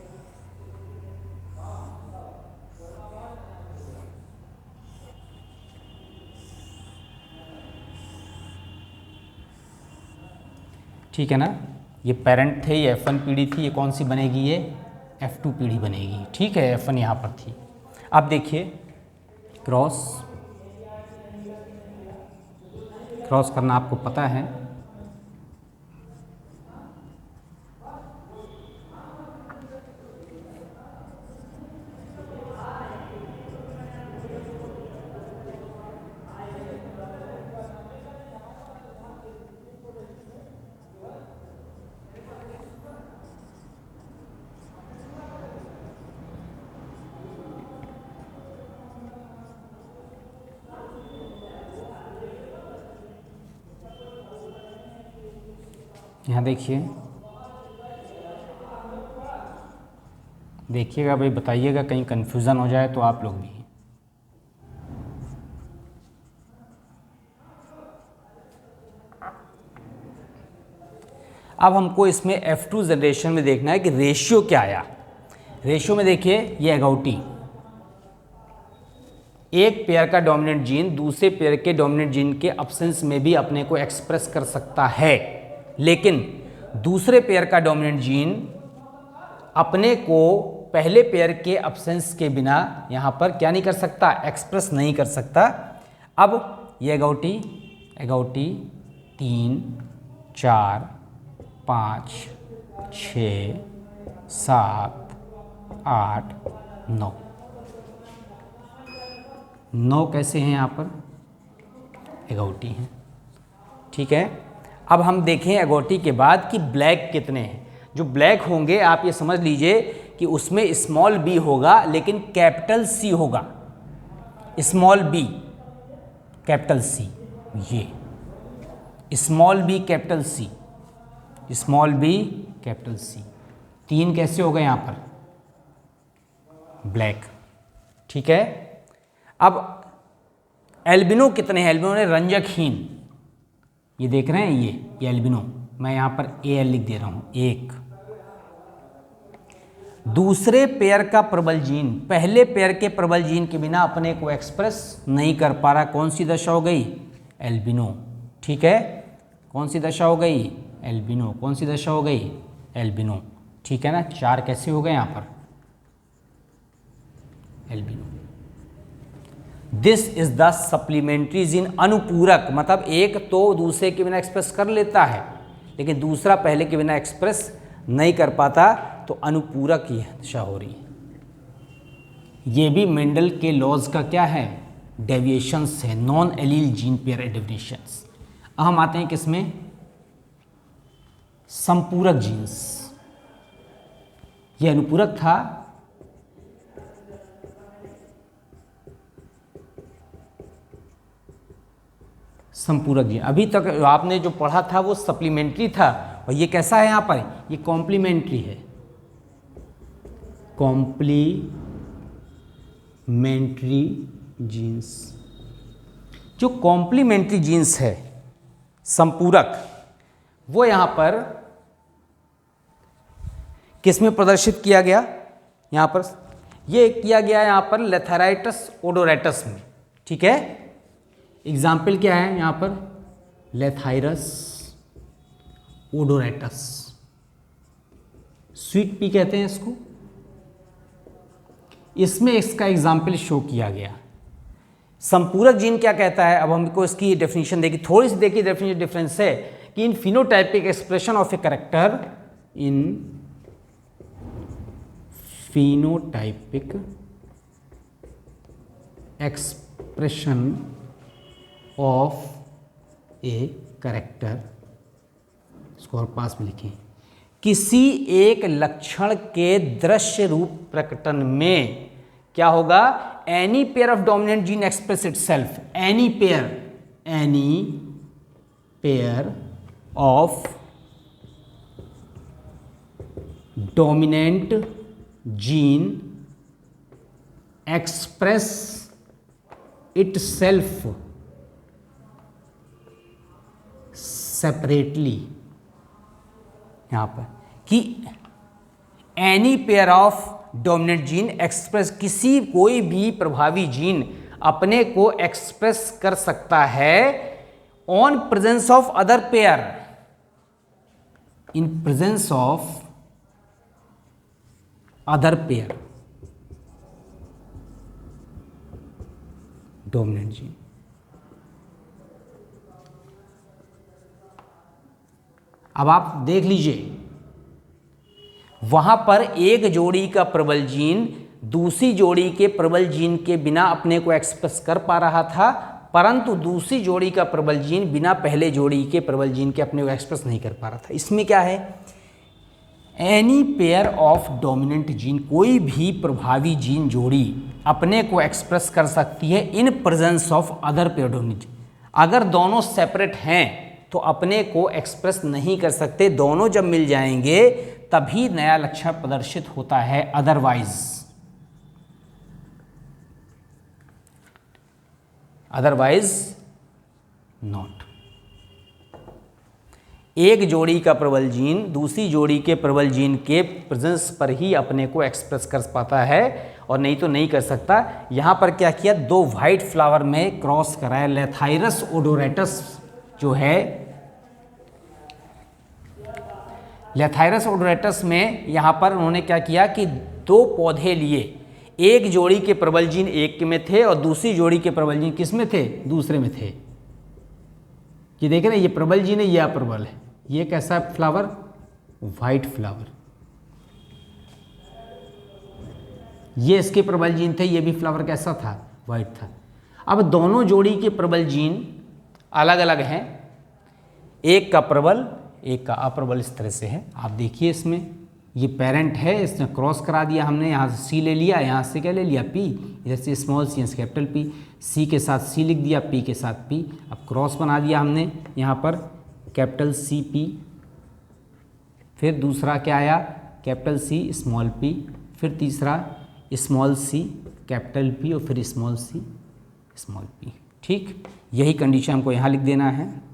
ठीक है ना। ये पेरेंट थे, ये F1 पीढ़ी थी, ये कौन सी बनेगी, ये F2 पीढ़ी बनेगी, ठीक है, F1 यहाँ पर थी। अब देखिए क्रॉस करना आपको पता है। यहाँ देखिएगा भाई, बताइएगा कहीं कन्फ्यूज़न हो जाए तो आप लोग भी। अब हमको इसमें F2 जनरेशन में देखना है कि रेशियो क्या आया। रेशियो में देखिए ये एगोटी, एक पेयर का डोमिनेंट जीन दूसरे पेयर के डोमिनेंट जीन के अब्सेंस में भी अपने को एक्सप्रेस कर सकता है, लेकिन दूसरे पेयर का डोमिनेंट जीन अपने को पहले पेयर के अब्सेंस के बिना यहाँ पर क्या नहीं कर सकता, एक्सप्रेस नहीं कर सकता। अब ये एगोटी 3 4 5 6 7 8 9 कैसे हैं यहाँ पर, एगोटी हैं। ठीक है, अब हम देखें एगोटी के बाद कि ब्लैक कितने हैं। जो ब्लैक होंगे आप ये समझ लीजिए कि उसमें स्मॉल b होगा लेकिन कैपिटल C होगा, स्मॉल b कैपिटल C, ये small b capital C, small b capital C। 3 कैसे हो गए यहाँ पर, ब्लैक। ठीक है, अब एल्बिनो कितने हैं, एल्बिनो ने रंजकहीन, ये देख रहे हैं ये एल्बिनो, मैं यहाँ पर AL लिख दे रहा हूँ, 1। दूसरे पेयर का प्रबल जीन पहले पेयर के प्रबल जीन के बिना अपने को एक्सप्रेस नहीं कर पा रहा, कौन सी दशा हो गई, एल्बिनो। ठीक है, कौन सी दशा हो गई, एल्बिनो। कौन सी दशा हो गई, एल्बिनो। ठीक है ना, 4 कैसे हो गए यहाँ पर, albino. This is the supplementary gene, अनुपूरक, मतलब एक तो दूसरे के बिना एक्सप्रेस कर लेता है लेकिन दूसरा पहले के बिना एक्सप्रेस नहीं कर पाता, तो अनुपूरक की दशा हो रही है। ये भी मेंडल के लॉज का क्या है, डेविएशंस है, non allele gene pair deviations. अब हम आते हैं किसमें, संपूरक जीन्स। ये अनुपूरक था, संपूरक जीन। अभी तक आपने जो पढ़ा था वो सप्लीमेंट्री था, और ये कैसा है यहाँ पर, ये कॉम्प्लीमेंट्री है, कॉम्प्लीमेंट्री जीन्स। जो कॉम्प्लीमेंट्री जीन्स है संपूरक, वो यहाँ पर किस में प्रदर्शित किया गया, यहाँ पर ये किया गया यहाँ पर लेथेराइटस ओडोरेटस में। ठीक है, एग्जाम्पल क्या है यहाँ पर, लेथाइरस ओडोरेटस, स्वीट पी कहते हैं इसको। इसमें इसका एग्जाम्पल शो किया गया। संपूरक जीन क्या कहता है, अब हमको इसकी डेफिनेशन देखिए, थोड़ी सी देखिए डेफिनेशन डिफरेंस है कि in phenotypic expression of a character, in phenotypic expression of a character, इसको और पास में लिखें, किसी एक लक्षण के दृश्य रूप प्रकटन में क्या होगा, any pair of dominant gene express itself, any pair of dominant gene express itself separately, यहां पर कि any pair of dominant gene express, किसी कोई भी प्रभावी जीन अपने को एक्सप्रेस कर सकता है on presence of other pair, in presence of other pair dominant gene. अब आप देख लीजिए, वहां पर एक जोड़ी का प्रबल जीन दूसरी जोड़ी के प्रबल जीन के बिना अपने को एक्सप्रेस कर पा रहा था, परंतु दूसरी जोड़ी का प्रबल जीन बिना पहले जोड़ी के प्रबल जीन के अपने को एक्सप्रेस नहीं कर पा रहा था। इसमें क्या है, any pair of dominant gene, कोई भी प्रभावी जीन जोड़ी अपने को एक्सप्रेस कर सकती है in presence of other pair dominant. अगर दोनों सेपरेट हैं तो अपने को एक्सप्रेस नहीं कर सकते, दोनों जब मिल जाएंगे तभी नया लक्षण प्रदर्शित होता है, अदरवाइज नॉट। एक जोड़ी का प्रबल जीन दूसरी जोड़ी के प्रबल जीन के प्रेजेंस पर ही अपने को एक्सप्रेस कर पाता है और नहीं तो नहीं कर सकता। यहाँ पर क्या किया, दो वाइट फ्लावर में क्रॉस कराया। लेथाइरस ओडोरेटस जो है, लेथाइरस ओडोरेटस में यहाँ पर उन्होंने क्या किया कि दो पौधे लिए, एक जोड़ी के प्रबल जीन एक में थे और दूसरी जोड़ी के प्रबल जीन किस में थे, दूसरे में थे। ये देखें ना, ये प्रबल जीन है, ये अप्रबल है। ये कैसा फ्लावर, वाइट फ्लावर। ये इसके प्रबल जीन थे, ये भी फ्लावर कैसा था, वाइट था। अब दोनों जोड़ी के प्रबल जीन अलग अलग हैं, एक का प्रबल एक का अप्रबल इस तरह से है। आप देखिए इसमें ये पेरेंट है, इसने क्रॉस करा दिया हमने, यहाँ से सी ले लिया, यहाँ से क्या ले लिया, पी, इधर से स्मॉल सी, यहाँ से कैपिटल पी, सी के साथ सी लिख दिया, पी के साथ पी। अब क्रॉस बना दिया हमने यहाँ पर कैपिटल सी पी, फिर दूसरा क्या आया, कैपिटल सी स्मॉल पी, फिर तीसरा स्मॉल सी कैपिटल पी और फिर स्मॉल सी स्मॉल पी। ठीक, यही कंडीशन हमको यहाँ लिख देना है।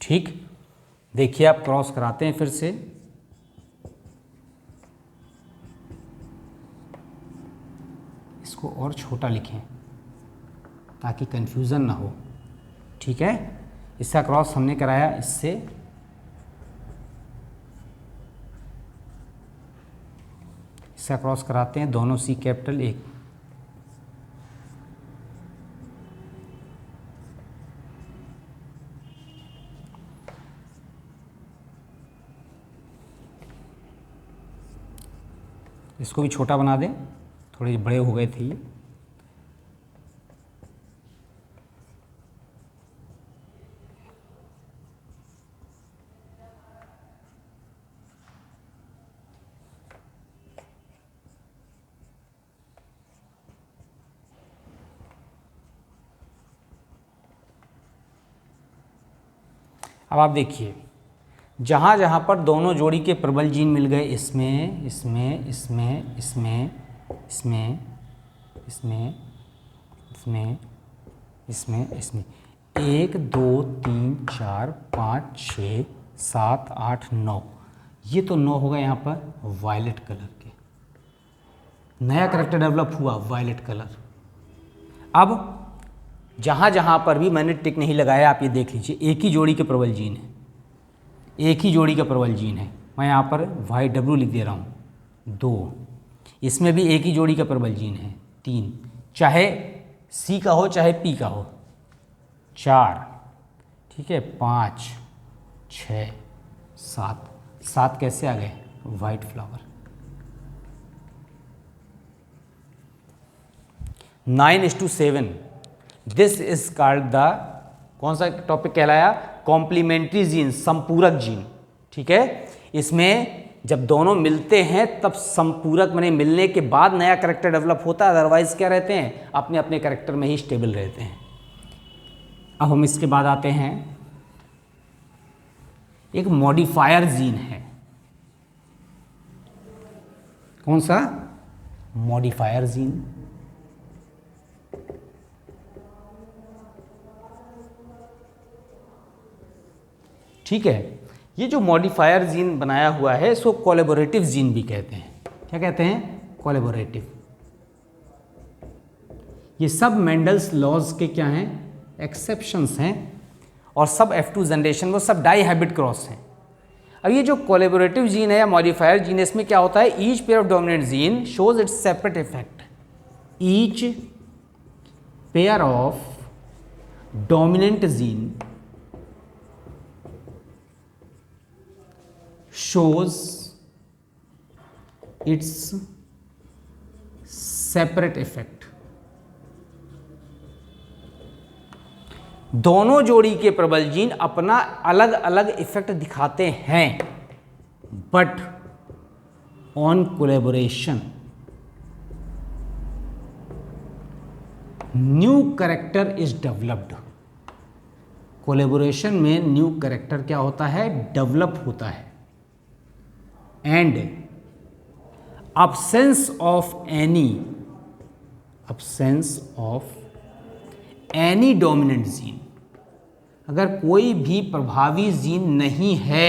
ठीक, देखिए आप क्रॉस कराते हैं फिर से, इसको और छोटा लिखें ताकि कंफ्यूजन ना हो। ठीक है, इसका क्रॉस हमने कराया इससे, इसका क्रॉस कराते हैं, दोनों सी कैपिटल एक, इसको भी छोटा बना दें, थोड़े बड़े हो गए थे ये। अब आप देखिए, जहाँ जहाँ पर दोनों जोड़ी के प्रबल जीन मिल गए, इसमें इसमें इसमें इसमें इसमें इसमें इसमें इसमें इसमें 1 2 3 4 5 6 7 8 9, ये तो 9 हो गए यहाँ पर वायलेट कलर के, नया करेक्टर डेवलप हुआ वायलेट कलर। अब जहाँ जहाँ पर भी मैंने टिक नहीं लगाया, आप ये देख लीजिए, एक ही जोड़ी के प्रबल जीन है, एक ही जोड़ी का प्रबल जीन है। मैं यहाँ पर वाई डब्ल्यू लिख दे रहा हूँ, 2, इसमें भी एक ही जोड़ी का प्रबल जीन है, 3, चाहे सी का हो चाहे पी का हो, 4, ठीक है, 5 6 7, 7 कैसे आ गए, white flower. 9:7, this is called the, कौन सा टॉपिक कहलाया, कॉम्प्लीमेंट्री जीन, संपूरक जीन। ठीक है, इसमें जब दोनों मिलते हैं तब संपूरक माने मिलने के बाद नया करेक्टर डेवलप होता है, अदरवाइज क्या रहते हैं, अपने अपने करेक्टर में ही स्टेबल रहते हैं। अब हम इसके बाद आते हैं, एक मॉडिफायर जीन है, कौन सा, मॉडिफायर जीन। ठीक है, ये जो मॉडिफायर जीन बनाया हुआ है इसको कोलैबोरेटिव जीन भी कहते हैं। क्या कहते हैं, कोलैबोरेटिव। ये सब मेंडल्स लॉज के क्या हैं, एक्सेप्शंस हैं, और सब F2 जनरेशन में सब डाई हैबिट क्रॉस हैं। अब ये जो कोलैबोरेटिव जीन है या मॉडिफायर जीन है, इसमें क्या होता है, each pair of dominant gene shows it's separate effect. Each pair of dominant gene shows its separate effect। दोनों जोड़ी के प्रबल जीन अपना अलग अलग इफेक्ट दिखाते हैं, but on collaboration new character is developed. Collaboration में न्यू कैरेक्टर क्या होता है, डेवलप होता है, and absence of any dominant gene, अगर कोई भी प्रभावी जीन नहीं है,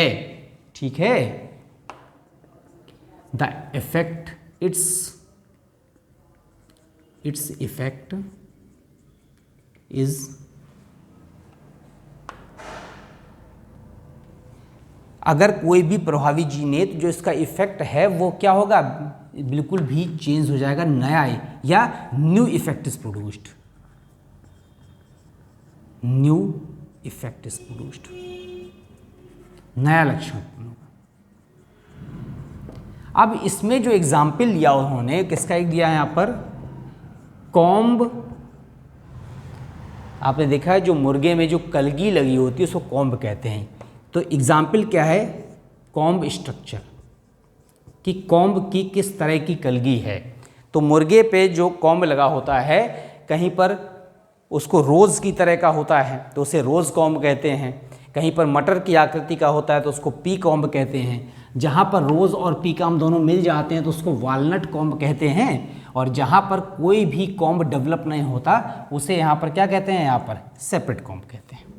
ठीक है, the effect its effect is अगर कोई भी प्रभावी जीन है तो जो इसका इफेक्ट है वो क्या होगा, बिल्कुल भी चेंज हो जाएगा, नया या new effect is produced, new effect is produced, नया लक्षण उत्पन्न होगा। अब इसमें जो एग्जाम्पल लिया उन्होंने, किसका एक दिया है यहाँ पर, कॉम्ब। आपने देखा है जो मुर्गे में जो कलगी लगी होती है उसको कॉम्ब कहते हैं। तो एग्जाम्पल क्या है, कॉम्ब स्ट्रक्चर, कि कॉम्ब की किस तरह की कलगी है। तो मुर्गे पे जो कॉम्ब लगा होता है, कहीं पर उसको रोज़ की तरह का होता है तो उसे रोज़ कॉम्ब कहते हैं, कहीं पर मटर की आकृति का होता है तो उसको पी कॉम्ब कहते हैं, जहाँ पर रोज़ और पी कॉम्ब दोनों मिल जाते हैं तो उसको वालनट कॉम्ब कहते हैं, और जहाँ पर कोई भी कॉम्ब डेवलप नहीं होता उसे यहाँ पर क्या कहते हैं, यहाँ पर सेपरेट कॉम्ब कहते हैं।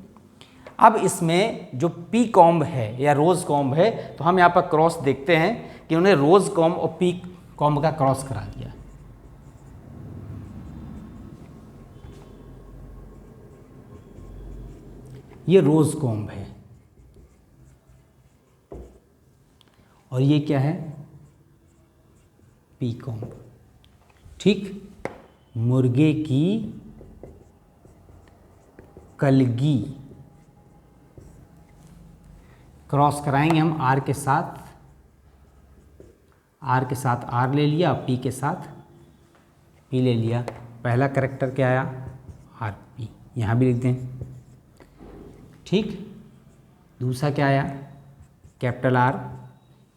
अब इसमें जो पी कॉम्ब है या रोज़ कॉम्ब है, तो हम यहाँ पर क्रॉस देखते हैं कि उन्हें रोज़ कॉम्ब और पी कॉम्ब का क्रॉस करा दिया। ये रोज़ कॉम्ब है और ये क्या है, पी कॉम्ब। ठीक, मुर्गे की कलगी क्रॉस कराएंगे हम आर के साथ, आर के साथ आर ले लिया, पी के साथ पी ले लिया। पहला कैरेक्टर क्या आया, आर पी, यहाँ भी लिख दें। ठीक, दूसरा क्या आया, कैपिटल आर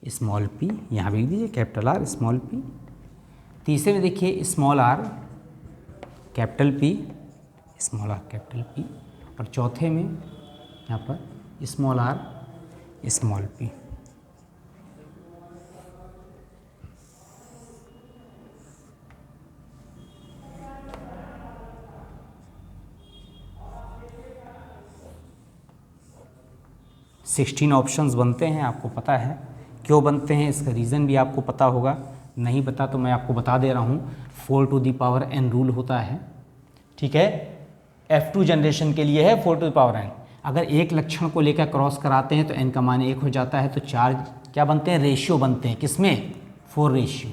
स्मॉल पी, यहाँ भी लिख दीजिए कैपिटल आर स्मॉल पी। तीसरे में देखिए small R capital P, small R capital P, और चौथे में यहाँ पर small R small P. Sixteen options बनते हैं, आपको पता है क्यों बनते हैं, इसका रीज़न भी आपको पता होगा, नहीं पता तो मैं आपको बता दे रहा हूँ। 4 to the power n rule होता है, ठीक है, F2 जनरेशन के लिए है 4 टू दी पावर n। अगर एक लक्षण को लेकर क्रॉस कराते हैं तो n का मान 1 हो जाता है, तो 4 क्या बनते हैं, रेशियो बनते हैं, किसमें, 4 ratio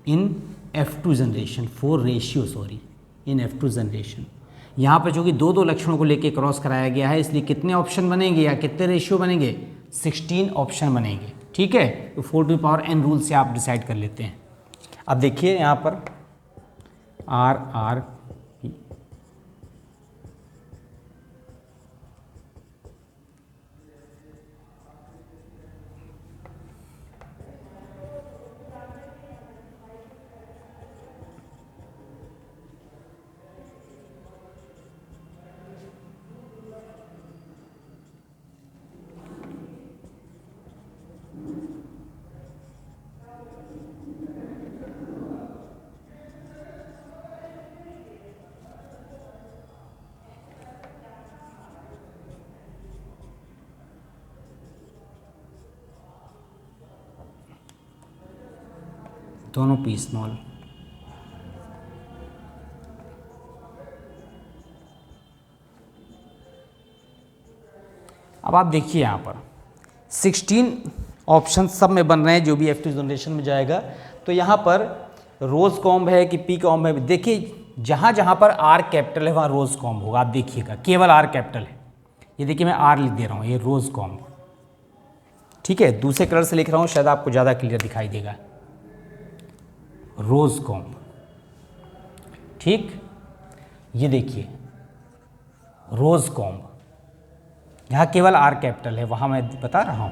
in F2 generation, 4 ratio sorry in F2 generation. यहाँ पर चूँकि दो लक्षणों को लेकर क्रॉस कराया गया है, इसलिए कितने ऑप्शन बनेंगे या कितने रेशियो बनेंगे, 16 ऑप्शन बनेंगे। ठीक है, तो 4 to the power n rule से आप डिसाइड कर लेते हैं। अब देखिए यहाँ पर आर आर पी, दोनों पी स्मॉल। अब आप देखिए यहाँ पर 16 ऑप्शन सब में बन रहे हैं जो भी F2 जनरेशन में जाएगा। तो यहाँ पर रोज़ कॉम्ब है कि पी कॉम्ब है, देखिए जहाँ जहाँ पर आर कैपिटल है वहाँ रोज़ कॉम्ब होगा। आप देखिएगा केवल आर कैपिटल है, ये देखिए मैं आर लिख दे रहा हूँ, ये रोज़ कॉम्ब। ठीक है, दूसरे कलर से लिख रहा हूँ, शायद आपको ज़्यादा क्लियर दिखाई देगा, रोज़ कॉम्ब। ठीक, ये देखिए रोज़ कॉम्ब, यहाँ केवल आर कैपिटल है, वहाँ मैं बता रहा हूँ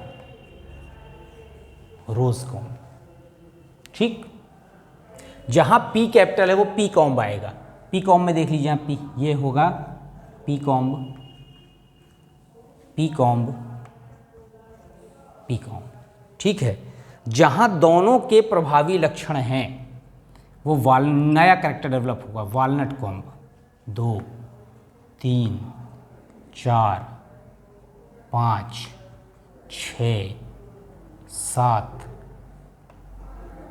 रोज़ कॉम्ब। ठीक, जहाँ पी कैपिटल है वो पी कॉम्ब आएगा। पी कॉम्ब में देख लीजिए, यहाँ पी ये होगा P comb, P comb, P comb. ठीक है, जहां दोनों के प्रभावी लक्षण हैं वो नया कैरेक्टर डेवलप होगा, वालनट कॉम्ब। 2, 3, 4, 5, 6, 7,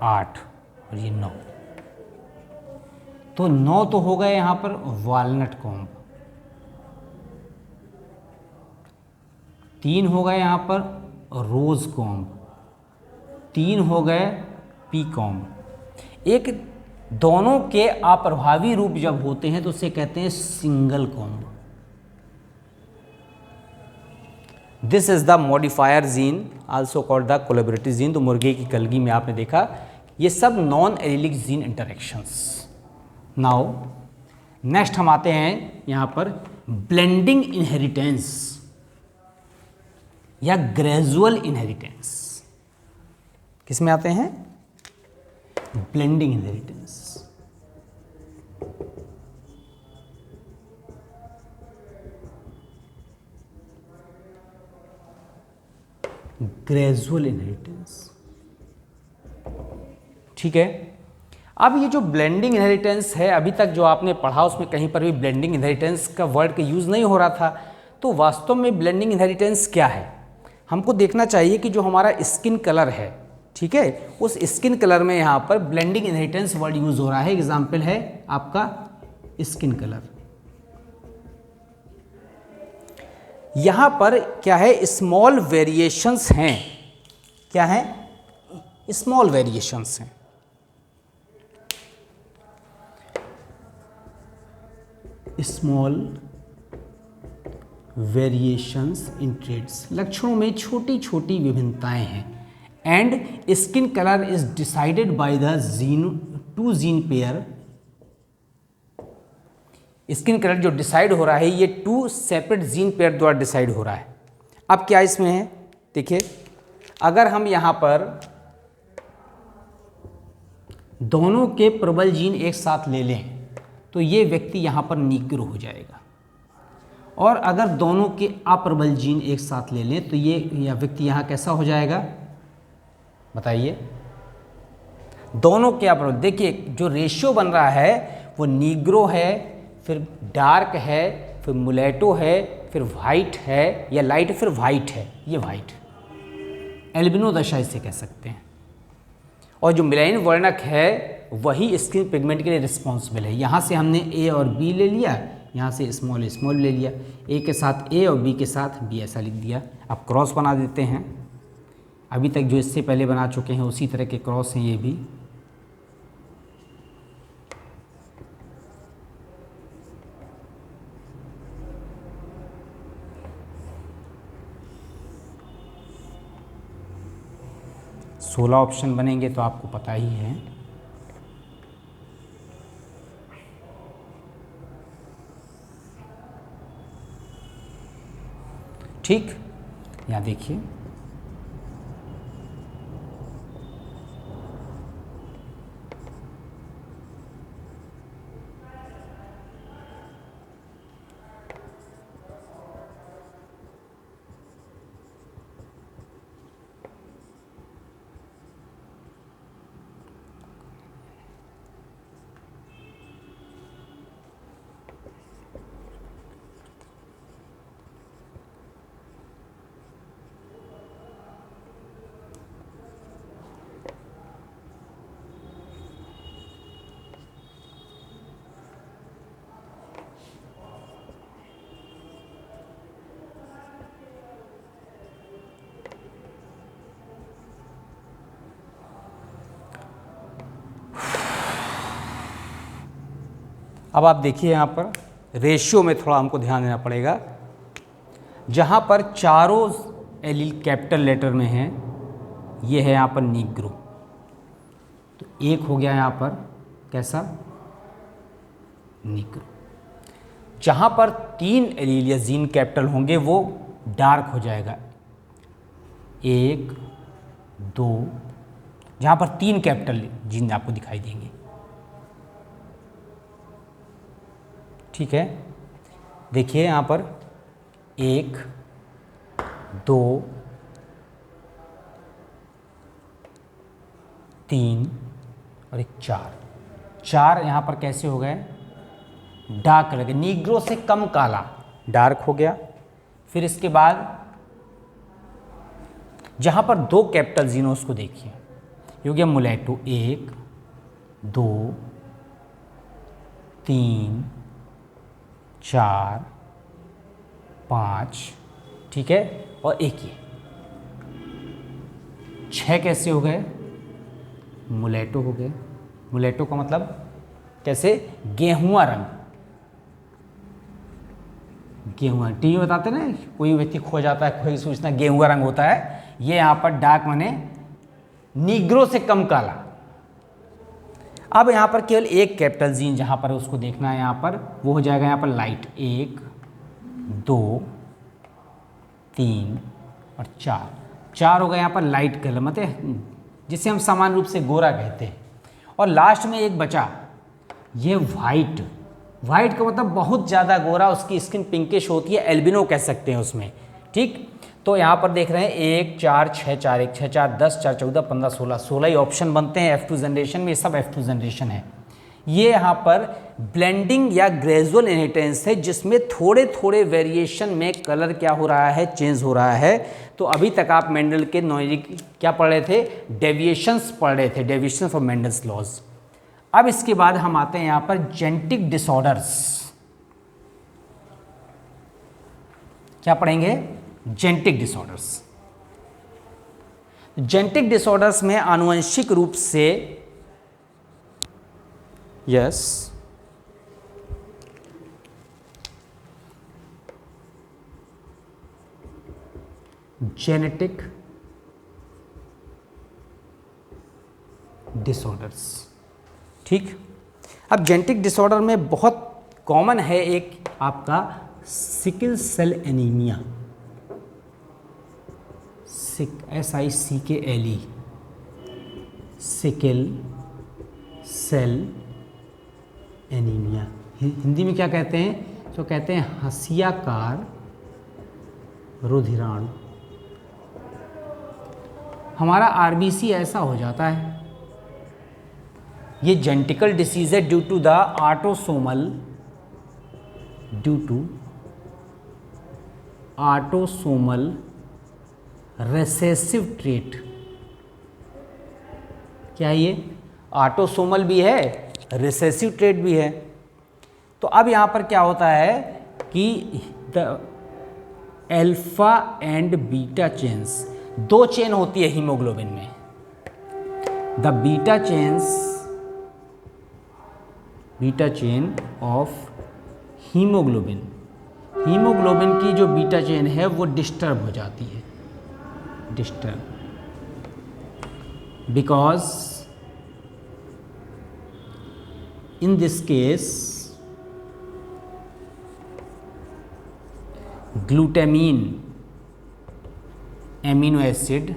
8 और ये 9। तो 9 तो हो गए यहाँ पर वालनट कॉम्ब, 3 हो गए यहाँ पर रोज कॉम्ब, 3 हो गए पी कॉम्ब। एक दोनों के अप्रभावी रूप जब होते हैं तो उसे कहते हैं single comb. This is the modifier gene also called the collaborative gene. तो मुर्गे की कलगी में आपने देखा ये सब non allylic gene interactions. Now next हम आते हैं यहाँ पर ब्लेंडिंग इनहेरिटेंस या ग्रेजुअल इनहेरिटेंस। किस में आते हैं? Blending inheritance. Gradual inheritance. ठीक है, अब ये जो ब्लेंडिंग इनहेरिटेंस है, अभी तक जो आपने पढ़ा उसमें कहीं पर भी ब्लेंडिंग इनहेरिटेंस का वर्ड का यूज़ नहीं हो रहा था। तो वास्तव में ब्लेंडिंग इनहेरिटेंस क्या है? हमको देखना चाहिए कि जो हमारा स्किन कलर है, ठीक है, उस स्किन कलर में यहाँ पर ब्लेंडिंग इनहेरिटेंस वर्ड यूज़ हो रहा है। एग्जाम्पल है आपका स्किन कलर। यहाँ पर क्या है? स्मॉल वेरिएशंस हैं। क्या है? स्मॉल वेरिएशंस हैं। स्मॉल वेरिएशंस इन ट्रेड्स, लक्षणों में छोटी छोटी विभिन्नताएं हैं। And skin colour is decided by the gene, 2 gene pair. Skin colour जो डिसाइड हो रहा है ये 2 सेपरेट जीन पेयर द्वारा डिसाइड हो रहा है। अब क्या इसमें है? देखिए, अगर हम यहाँ पर दोनों के प्रबल जीन एक साथ ले लें तो ये व्यक्ति यहाँ पर नीग्रो हो जाएगा, और अगर दोनों के अप्रबल जीन एक साथ ले लें तो ये व्यक्ति यहाँ कैसा हो जाएगा? बताइए। दोनों के अप्रबल, देखिए जो रेशियो बन रहा है वो नीग्रो है, फिर डार्क है, फिर मुलेटो है, फिर वाइट है, या लाइट फिर वाइट है, ये वाइट एल्बिनो दशा इसे कह सकते हैं। और जो मिलाइन वर्णक है वही स्किन पिगमेंट के लिए रिस्पॉन्सिबल है। यहाँ से हमने ए और बी ले लिया, यहाँ से स्मॉल स्मॉल ले लिया, ए के साथ ए और बी के साथ बी ऐसा लिख दिया। अब क्रॉस बना देते हैं। अभी तक जो इससे पहले बना चुके हैं उसी तरह के क्रॉस हैं ये भी। सोलह ऑप्शन बनेंगे तो आपको पता ही है। ठीक, यहाँ देखिए अब आप देखिए यहाँ पर रेशियो में थोड़ा हमको ध्यान देना पड़ेगा। जहाँ पर चारों एलील कैपिटल लेटर में हैं, ये है यहाँ पर नीग्रो, तो एक हो गया यहाँ पर कैसा? नीग्रो। जहाँ पर 3 एलील या जीन कैपिटल होंगे वो डार्क हो जाएगा, 1, 2, जहाँ पर 3 कैपिटल जीन आपको दिखाई देंगे। ठीक है, देखिए यहाँ पर 1, 2 3 और एक 4 यहाँ पर कैसे हो गए, डार्क कलर के, नीग्रो से कम काला, डार्क हो गया। फिर इसके बाद जहाँ पर 2 कैपिटल जीनो उसको देखिए, ये हो गया मुलेटो, 1 2 3 4 5, ठीक है, और एक ये 6 कैसे हो गए, मुलेटो हो गए। मुलेटो का मतलब कैसे, गेहुआ रंग, गेहुआ, टीवी में बताते ना कोई व्यक्ति खो जाता है, कोई सूचना, गेहुआ रंग होता है। ये यहाँ पर डार्क माने नीग्रो से कम काला। अब यहाँ पर केवल एक कैपिटल जीन जहाँ पर उसको देखना है, यहाँ पर वो हो जाएगा यहाँ पर लाइट, 1 2 3 और 4 हो गया यहाँ पर लाइट कलर, मतलब जिसे हम सामान्य रूप से गोरा कहते हैं। और लास्ट में एक बचा ये वाइट, वाइट का मतलब बहुत ज़्यादा गोरा, उसकी स्किन पिंकिश होती है, एल्बिनो कह सकते हैं उसमें, ठीक। तो यहाँ पर देख रहे हैं 1 4 6 4 1 6 4 10 4 14 15 16 ही ऑप्शन बनते हैं F2 जनरेशन में, ये सब F2 जनरेशन है। ये यहाँ पर ब्लेंडिंग या ग्रेजुअल इनहेरिटेंस है, जिसमें थोड़े थोड़े वेरिएशन में कलर क्या हो रहा है, चेंज हो रहा है। तो अभी तक आप मेंडल के नॉइज क्या पढ़ रहे थे, डेविएशंस पढ़ रहे थे, डेविएशन फ्रॉम मेंडल्स लॉज। अब इसके बाद हम आते हैं यहाँ पर जेनेटिक डिसऑर्डर्स, क्या पढ़ेंगे, जेनेटिक डिसऑर्डर्स। जेनेटिक डिसऑर्डर्स में आनुवंशिक रूप से जेनेटिक डिसऑर्डर्स, ठीक। अब जेनेटिक डिसऑर्डर में बहुत कॉमन है एक आपका sickle cell anaemia, SICKLE, sickle cell anaemia. Hindi में क्या कहते हैं, तो कहते हैं हंसियाकार रुधिराणु। हमारा RBC ऐसा हो जाता है, ये जेनेटिकल डिसीज है due to the autosomal recessive trait. क्या ये ऑटोसोमल भी है, रिसेसिव ट्रेट भी है। तो अब यहाँ पर क्या होता है कि the alpha and beta chains, 2 chain होती है हीमोग्लोबिन में। The beta chain of haemoglobin, haemoglobin की जो बीटा चेन है वो डिस्टर्ब हो जाती है, because in this case glutamine amino acid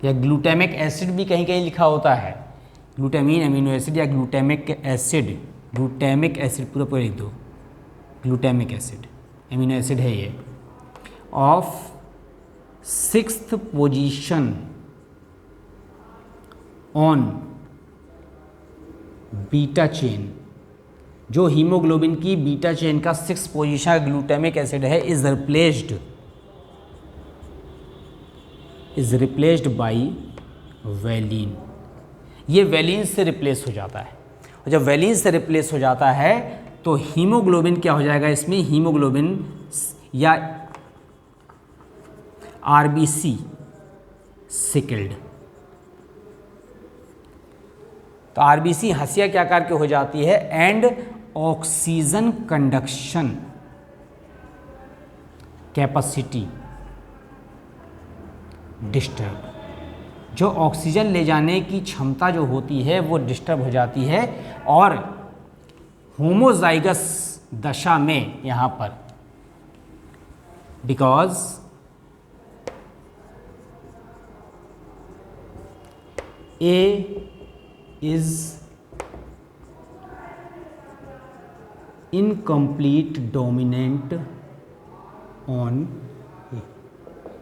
या ग्लूटामिक एसिड भी कहीं कहीं लिखा होता है, ग्लूटामीन एमिनो एसिड या ग्लूटामिक एसिड पूरा लिख दो, ग्लूटामिक एसिड एमिनो एसिड है ये, of 6th position on beta chain, जो हीमोग्लोबिन की बीटा चेन का 6th पोजीशन ग्लूटामिक एसिड है, इज रिप्लेस्ड बाई वैलीन। ये वैलीन से रिप्लेस हो जाता है, और जब वैलीन से रिप्लेस हो जाता है तो हीमोग्लोबिन क्या हो जाएगा, इसमें हीमोग्लोबिन या RBC सिकल्ड। तो RBC हंसिया क्या आकार की हो जाती है, and oxygen conduction capacity disturb, जो ऑक्सीजन ले जाने की क्षमता जो होती है वो डिस्टर्ब हो जाती है। और होमोजाइगस दशा में यहाँ पर because A is incomplete dominant on A.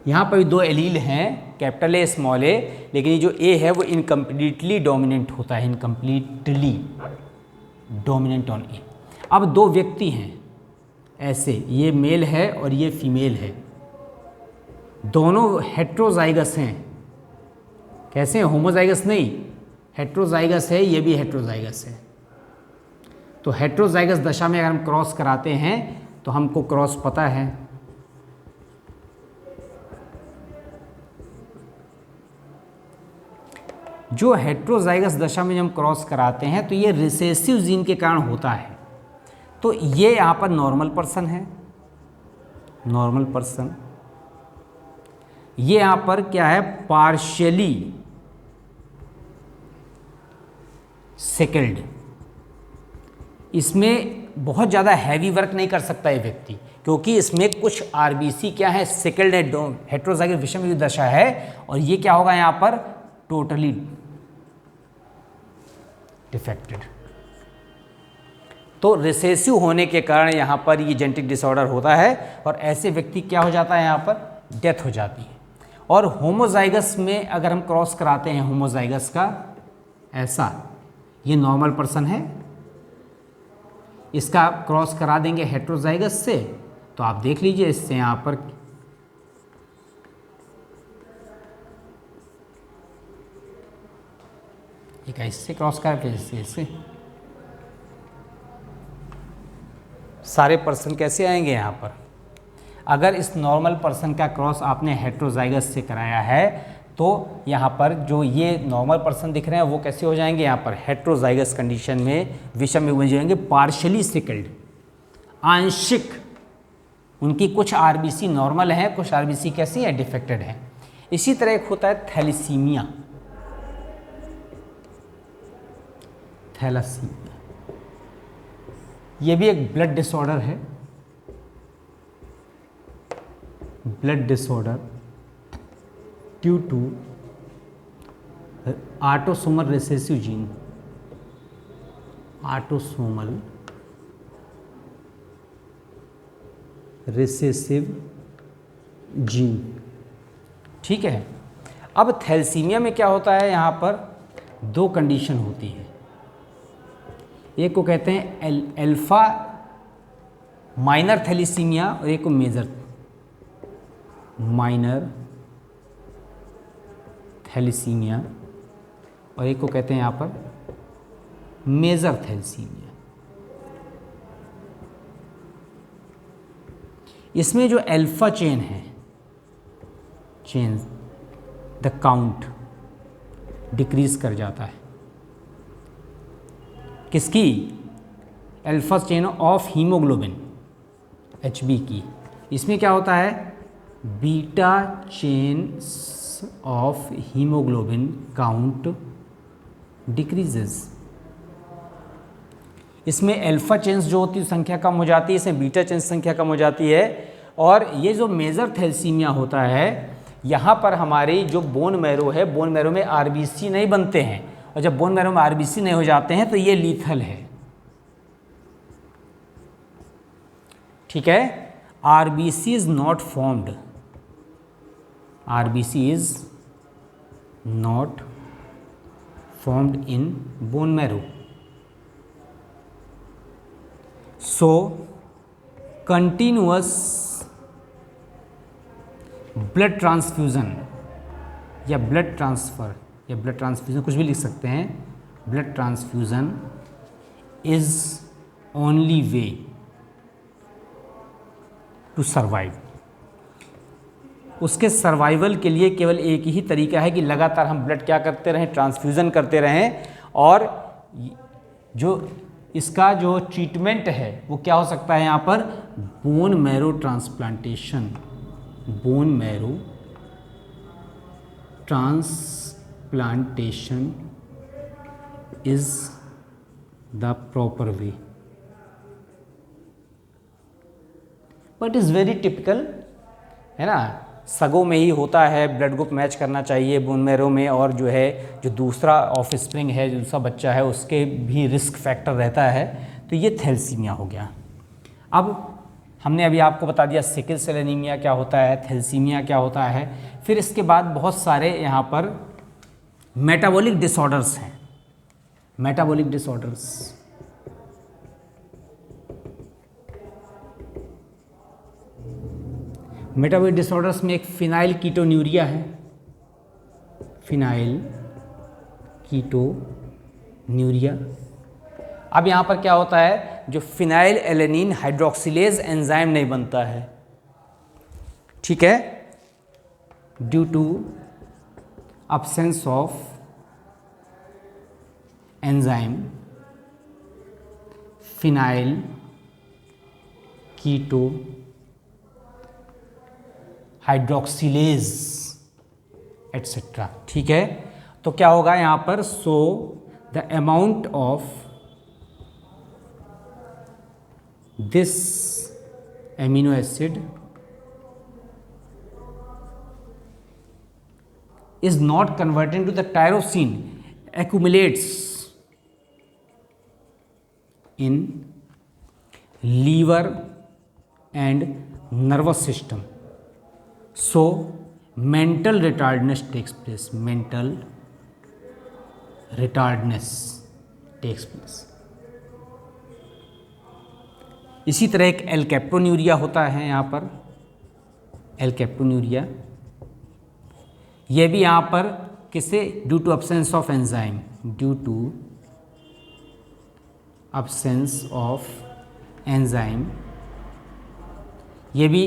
यहाँ पर भी दो एलील हैं, कैपिटल ए स्मॉल ए, लेकिन ये जो ए है वो इनकम्प्लीटली डोमिनेंट होता है, इनकम्प्लीटली डोमिनेंट ऑन ए। अब दो व्यक्ति हैं ऐसे, ये मेल है और ये फीमेल है, दोनों हेट्रोजाइगस हैं। कैसे हैं? होमोजाइगस नहीं, हेट्रोजाइगस है, ये भी हेट्रोजाइगस है। तो हेट्रोजाइगस दशा में अगर हम क्रॉस कराते हैं तो हमको क्रॉस पता है। जो हेट्रोजाइगस दशा में जब हम क्रॉस कराते हैं तो ये रिसेसिव जीन के कारण होता है। तो ये यहाँ पर नॉर्मल पर्सन है, नॉर्मल पर्सन। ये यहाँ पर क्या है? Partially sickled. इसमें बहुत ज़्यादा हैवी वर्क नहीं कर सकता ये व्यक्ति, क्योंकि इसमें कुछ आरबीसी क्या है? सिकल्ड है, हेट्रोजाइगस विषम युग्म दशा है। और ये क्या होगा यहाँ पर? Totally defected. तो रिसेसिव होने के कारण यहाँ पर ये जेनेटिक डिसऑर्डर होता है और ऐसे व्यक्ति क्या हो जाता है? यहाँ पर डेथ हो जाती है। और होमोजाइगस में अगर हम क्रॉस कराते हैं होमोजाइगस का, ऐसा ये नॉर्मल पर्सन है, इसका क्रॉस करा देंगे हेट्रोजाइगस से, तो आप देख लीजिए इससे यहाँ पर एक इससे क्रॉस करा, फिर इससे सारे पर्सन कैसे आएंगे यहाँ पर? अगर इस नॉर्मल पर्सन का क्रॉस आपने हेट्रोजाइगस से कराया है तो यहाँ पर जो ये नॉर्मल पर्सन दिख रहे हैं वो कैसे हो जाएंगे? यहाँ पर हेट्रोजाइगस कंडीशन में विषम युग्म बन जाएंगे, पार्शियली सिकल्ड, आंशिक। उनकी कुछ आरबीसी नॉर्मल है, कुछ आरबीसी कैसी है? डिफेक्टेड है। इसी तरह एक होता है थैलेसीमिया। थैलेसीमिया ये भी एक ब्लड डिसऑर्डर है, blood disorder due to autosomal recessive gene, autosomal recessive gene. ठीक है। अब थैलेसीमिया में क्या होता है? यहाँ पर दो कंडीशन होती है, एक को कहते हैं अल्फा माइनर थैलेसीमिया और एक को मेजर माइनर थैलेसीमिया, और एक को कहते हैं यहाँ पर मेजर थैलेसीमिया। इसमें जो अल्फा चेन है, चेन द काउंट डिक्रीज कर जाता है। किसकी? Alpha chain of haemoglobin, HB की। इसमें क्या होता है? Beta chain of haemoglobin count decreases. इसमें अल्फा चेन्स जो होती है संख्या कम हो जाती है, इसमें बीटा चेन्स संख्या कम हो जाती है। और ये जो मेजर थैलेसीमिया होता है, यहाँ पर हमारी जो बोन मैरो है, बोन मैरो में आरबीसी नहीं बनते हैं, और जब बोन मैरो में आरबीसी नहीं हो जाते हैं तो ये लीथल है। ठीक है। RBC is not formed, RBC is not formed in bone marrow. So continuous blood transfusion या blood transfer या blood transfusion कुछ भी लिख सकते हैं, blood transfusion is only way to survive. उसके सर्वाइवल के लिए केवल एक ही तरीका है कि लगातार हम ब्लड क्या करते रहें? ट्रांसफ्यूज़न करते रहें। और जो इसका जो ट्रीटमेंट है वो क्या हो सकता है? यहाँ पर bone marrow transplantation, bone marrow transplantation is the proper way, but is very typical, है ना। सगों में ही होता है, ब्लड ग्रुप मैच करना चाहिए बोन मैरो में, और जो है जो दूसरा ऑफस्प्रिंग है, जो दूसरा बच्चा है, उसके भी रिस्क फैक्टर रहता है। तो ये थैलेसीमिया हो गया। अब हमने अभी आपको बता दिया सिकल सेल एनीमिया क्या होता है, थैलेसीमिया क्या होता है। फिर इसके बाद बहुत सारे यहाँ पर मेटाबॉलिक डिसऑर्डर्स हैं। मेटाबॉलिक डिसऑर्डर्स, मेटाबॉलिक डिसऑर्डर्स में एक फिनाइल कीटोन्यूरिया है, फिनाइल कीटोन्यूरिया। अब यहाँ पर क्या होता है, जो फिनाइल एलेनिन हाइड्रोक्सिलेज एंजाइम नहीं बनता है, ठीक है, due to absence of enzyme phenyl keto hydroxylase etcetera, ठीक है। तो क्या होगा यहाँ पर, so the amount of this amino acid is not converted into the tyrosine, accumulates in liver and nervous system. So mental retardedness takes place. Mental retardedness takes place. इसी तरह एक एल्केप्टोन्यूरिया होता है यहाँ पर, एल्केप्टोन्यूरिया। यह भी यहाँ पर किसे, due to absence of enzyme, due to absence of enzyme, ये भी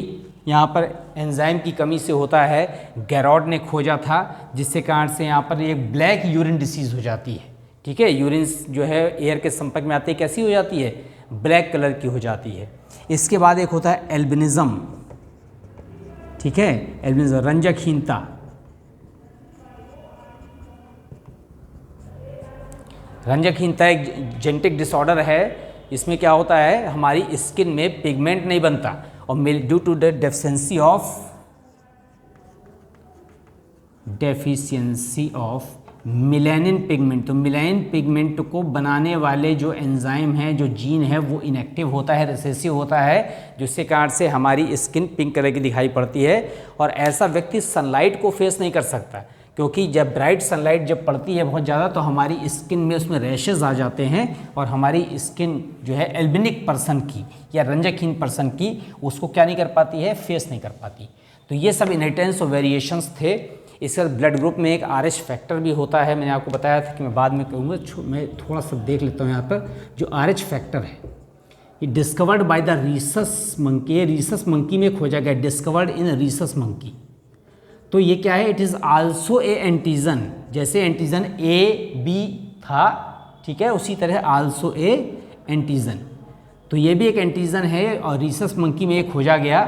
यहाँ पर एंजाइम की कमी से होता है। गैरॉड ने खोजा था, जिससे कारण से यहाँ पर एक ब्लैक यूरिन डिसीज़ हो जाती है, ठीक है। यूरिन जो है एयर के संपर्क में आते ही कैसी हो जाती है, ब्लैक कलर की हो जाती है। इसके बाद एक होता है एल्बिनिज्म, ठीक है, एल्बिनिज्म, रंजकहीनता। रंजकहीनता एक जेनेटिक डिसऑर्डर है। इसमें क्या होता है, हमारी स्किन में पिगमेंट नहीं बनता, और due to the deficiency of melanin pigment. तो मिलेनिन पिगमेंट को बनाने वाले जो एंजाइम है, जो जीन है, वो इनएक्टिव होता है, रिसेसिव होता है, जिसके कारण से हमारी स्किन पिंक कलर की दिखाई पड़ती है। और ऐसा व्यक्ति सनलाइट को फेस नहीं कर सकता, क्योंकि जब ब्राइट सनलाइट जब पड़ती है बहुत ज़्यादा, तो हमारी स्किन में उसमें रैशेज़ आ जाते हैं, और हमारी स्किन जो है एल्बिनिक पर्सन की या रंजकहीन पर्सन की, उसको क्या नहीं कर पाती है, फेस नहीं कर पाती। तो ये सब इनहेरिटेंस और वेरिएशंस थे। इसका ब्लड ग्रुप में एक RH फैक्टर भी होता है, मैंने आपको बताया था कि मैं बाद में कहूँगा, मैं थोड़ा सा देख लेता हूँ यहाँ पर। जो RH फैक्टर है, ये discovered by the Rhesus monkey, ये रीसस मंकी में खोजा गया, डिस्कवर्ड इन रीसस मंकी। तो ये क्या है, it is also A antigen, जैसे एंटीजन A B था, ठीक है, उसी तरह आल्सो ए एंटीजन। तो ये भी एक एंटीजन है, और रीसस मंकी में ये खोजा गया,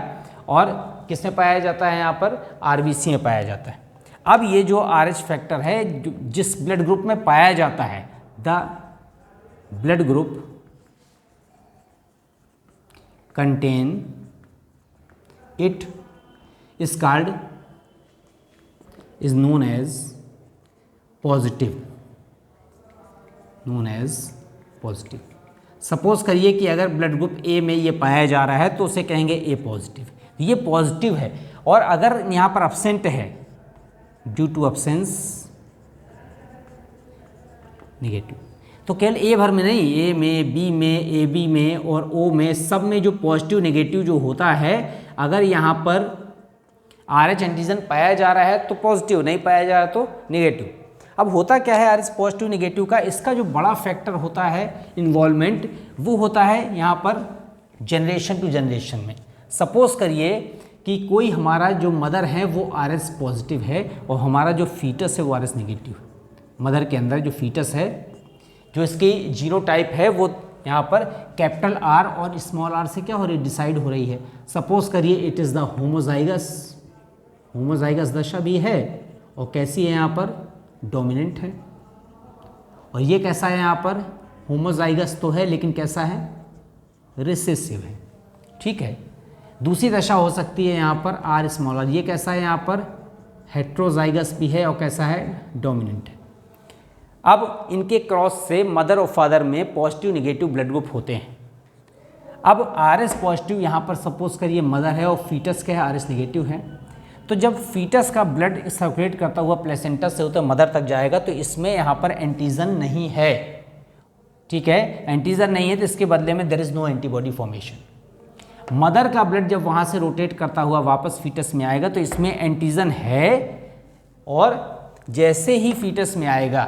और किसमें पाया जाता है, यहाँ पर RBC में पाया जाता है। अब ये जो RH फैक्टर है, जिस ब्लड ग्रुप में पाया जाता है, the blood group contain it is called, is known as positive, known as positive। Suppose करिए कि अगर ब्लड ग्रुप A में ये पाया जा रहा है, तो उसे कहेंगे A पॉजिटिव, ये पॉजिटिव है। और अगर यहाँ पर अब्सेंट है, ड्यू टू अब्सेंस नेगेटिव, तो केवल A भर में नहीं, A में, B में, AB में और O में, सब में जो पॉजिटिव नेगेटिव जो होता है, अगर यहाँ पर RH एंटीजन पाया जा रहा है तो पॉजिटिव, नहीं पाया जा रहा तो नेगेटिव। अब होता क्या है RH पॉजिटिव नेगेटिव का, इसका जो बड़ा फैक्टर होता है इन्वॉल्वमेंट, वो होता है यहाँ पर जनरेशन टू जनरेशन में। सपोज करिए कि कोई हमारा जो मदर है वो RH पॉजिटिव है, और हमारा जो फीटस है वो RH नेगेटिव है। मदर के अंदर जो फीटस है, जो इसकी जीनोटाइप है, वो यहाँ पर कैपिटल R और स्मॉल r से क्या हो रही है, डिसाइड हो रही है। सपोज करिए it is the homozygous, homozygous दशा भी है, और कैसी है यहाँ पर, डोमिनेंट है। और ये कैसा है, यहाँ पर होमोजाइगस तो है, लेकिन कैसा है, रिसेसिव है, ठीक है। दूसरी दशा हो सकती है यहाँ पर R स्मॉल r, ये कैसा है, यहाँ पर हेट्रोजाइगस भी है, और कैसा है, डोमिनेंट है। अब इनके क्रॉस से मदर और फादर में पॉजिटिव नेगेटिव ब्लड ग्रुप होते हैं। अब RS पॉजिटिव यहाँ पर सपोज करिए मदर है और फीटस क्या है, RS नेगेटिव है। तो जब फीटस का ब्लड सर्कुलेट करता हुआ प्लेसेंटा से होकर मदर तक जाएगा तो इसमें यहाँ पर एंटीजन नहीं है, ठीक है, एंटीजन नहीं है, तो इसके बदले में there is no antibody formation. Mother का ब्लड जब वहाँ से रोटेट करता हुआ वापस फीटस में आएगा तो इसमें एंटीजन है, और जैसे ही फीटस में आएगा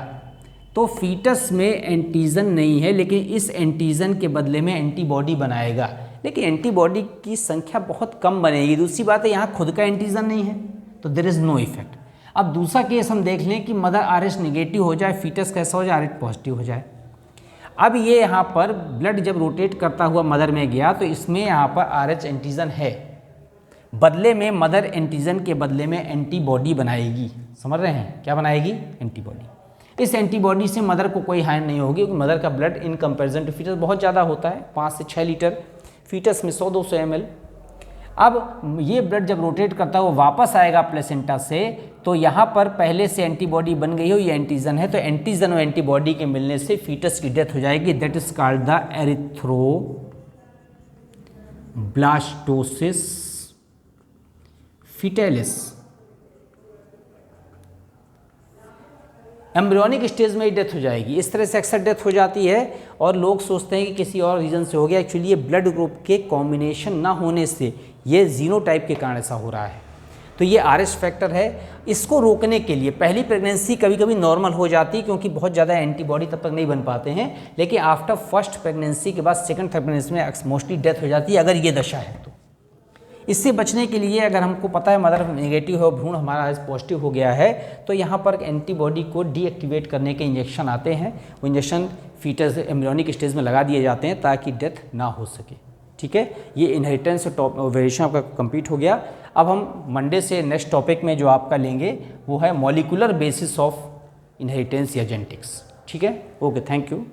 तो फीटस में एंटीजन नहीं है, लेकिन इस एंटीजन के बदले में एंटीबॉडी बनाएगा, लेकिन एंटीबॉडी की संख्या बहुत कम बनेगी। दूसरी बात है यहाँ खुद का एंटीजन नहीं है, तो देयर इज़ नो इफेक्ट। अब दूसरा केस हम देख लें कि मदर RS नेगेटिव हो जाए, फीटस कैसा हो जाए, RH पॉजिटिव हो जाए। अब ये यहाँ पर ब्लड जब रोटेट करता हुआ मदर में गया तो इसमें यहाँ पर RH एंटीजन है, बदले में मदर एंटीजन के बदले में एंटीबॉडी बनाएगी। समझ रहे हैं, क्या बनाएगी, एंटीबॉडी। इस एंटीबॉडी से मदर को कोई हानि नहीं होगी, क्योंकि मदर का blood in comparison to foetus बहुत ज़्यादा होता है, 5 से 6 लीटर, फीटस में 100-200 ml। अब ये ब्लड जब रोटेट करता है वो वापस आएगा प्लेसेंटा से, तो यहाँ पर पहले से एंटीबॉडी बन गई हो, ये एंटीजन है, तो एंटीजन और एंटीबॉडी के मिलने से फीटस की डेथ हो जाएगी। That is called the erythroblastosis fetalis. Embryonic stage में ही डेथ हो जाएगी। इस तरह से अक्सर डेथ हो जाती है और लोग सोचते हैं कि किसी और रीज़न से हो गया, एक्चुअली ये ब्लड ग्रुप के कॉम्बिनेशन ना होने से, ये जीनोटाइप के कारण ऐसा हो रहा है। तो ये RS फैक्टर है। इसको रोकने के लिए पहली प्रेगनेंसी कभी कभी नॉर्मल हो जाती है, क्योंकि बहुत ज़्यादा एंटीबॉडी तब तक नहीं बन पाते हैं, लेकिन आफ्टर फर्स्ट प्रेगनेंसी के बाद सेकंड थर्ड प्रेगनेंसी में मोस्टली डेथ हो जाती है अगर ये दशा है तो। इससे बचने के लिए अगर हमको पता है मदर नेगेटिव है, भ्रूण हमारा RS पॉजिटिव हो गया है, तो यहाँ पर एंटीबॉडी को डीएक्टिवेट करने के इंजेक्शन आते हैं। वो इंजेक्शन फीटस एम्ब्रियोनिक स्टेज में लगा दिए जाते हैं ताकि डेथ ना हो सके, ठीक है। ये इनहेरिटेंस टॉप वेरिएशन आपका कंप्लीट हो गया। अब हम मंडे से नेक्स्ट टॉपिक में जो आपका लेंगे वो है मॉलिक्यूलर बेसिस ऑफ इनहेरिटेंस या जेनेटिक्स, ठीक है। Okay, thank you.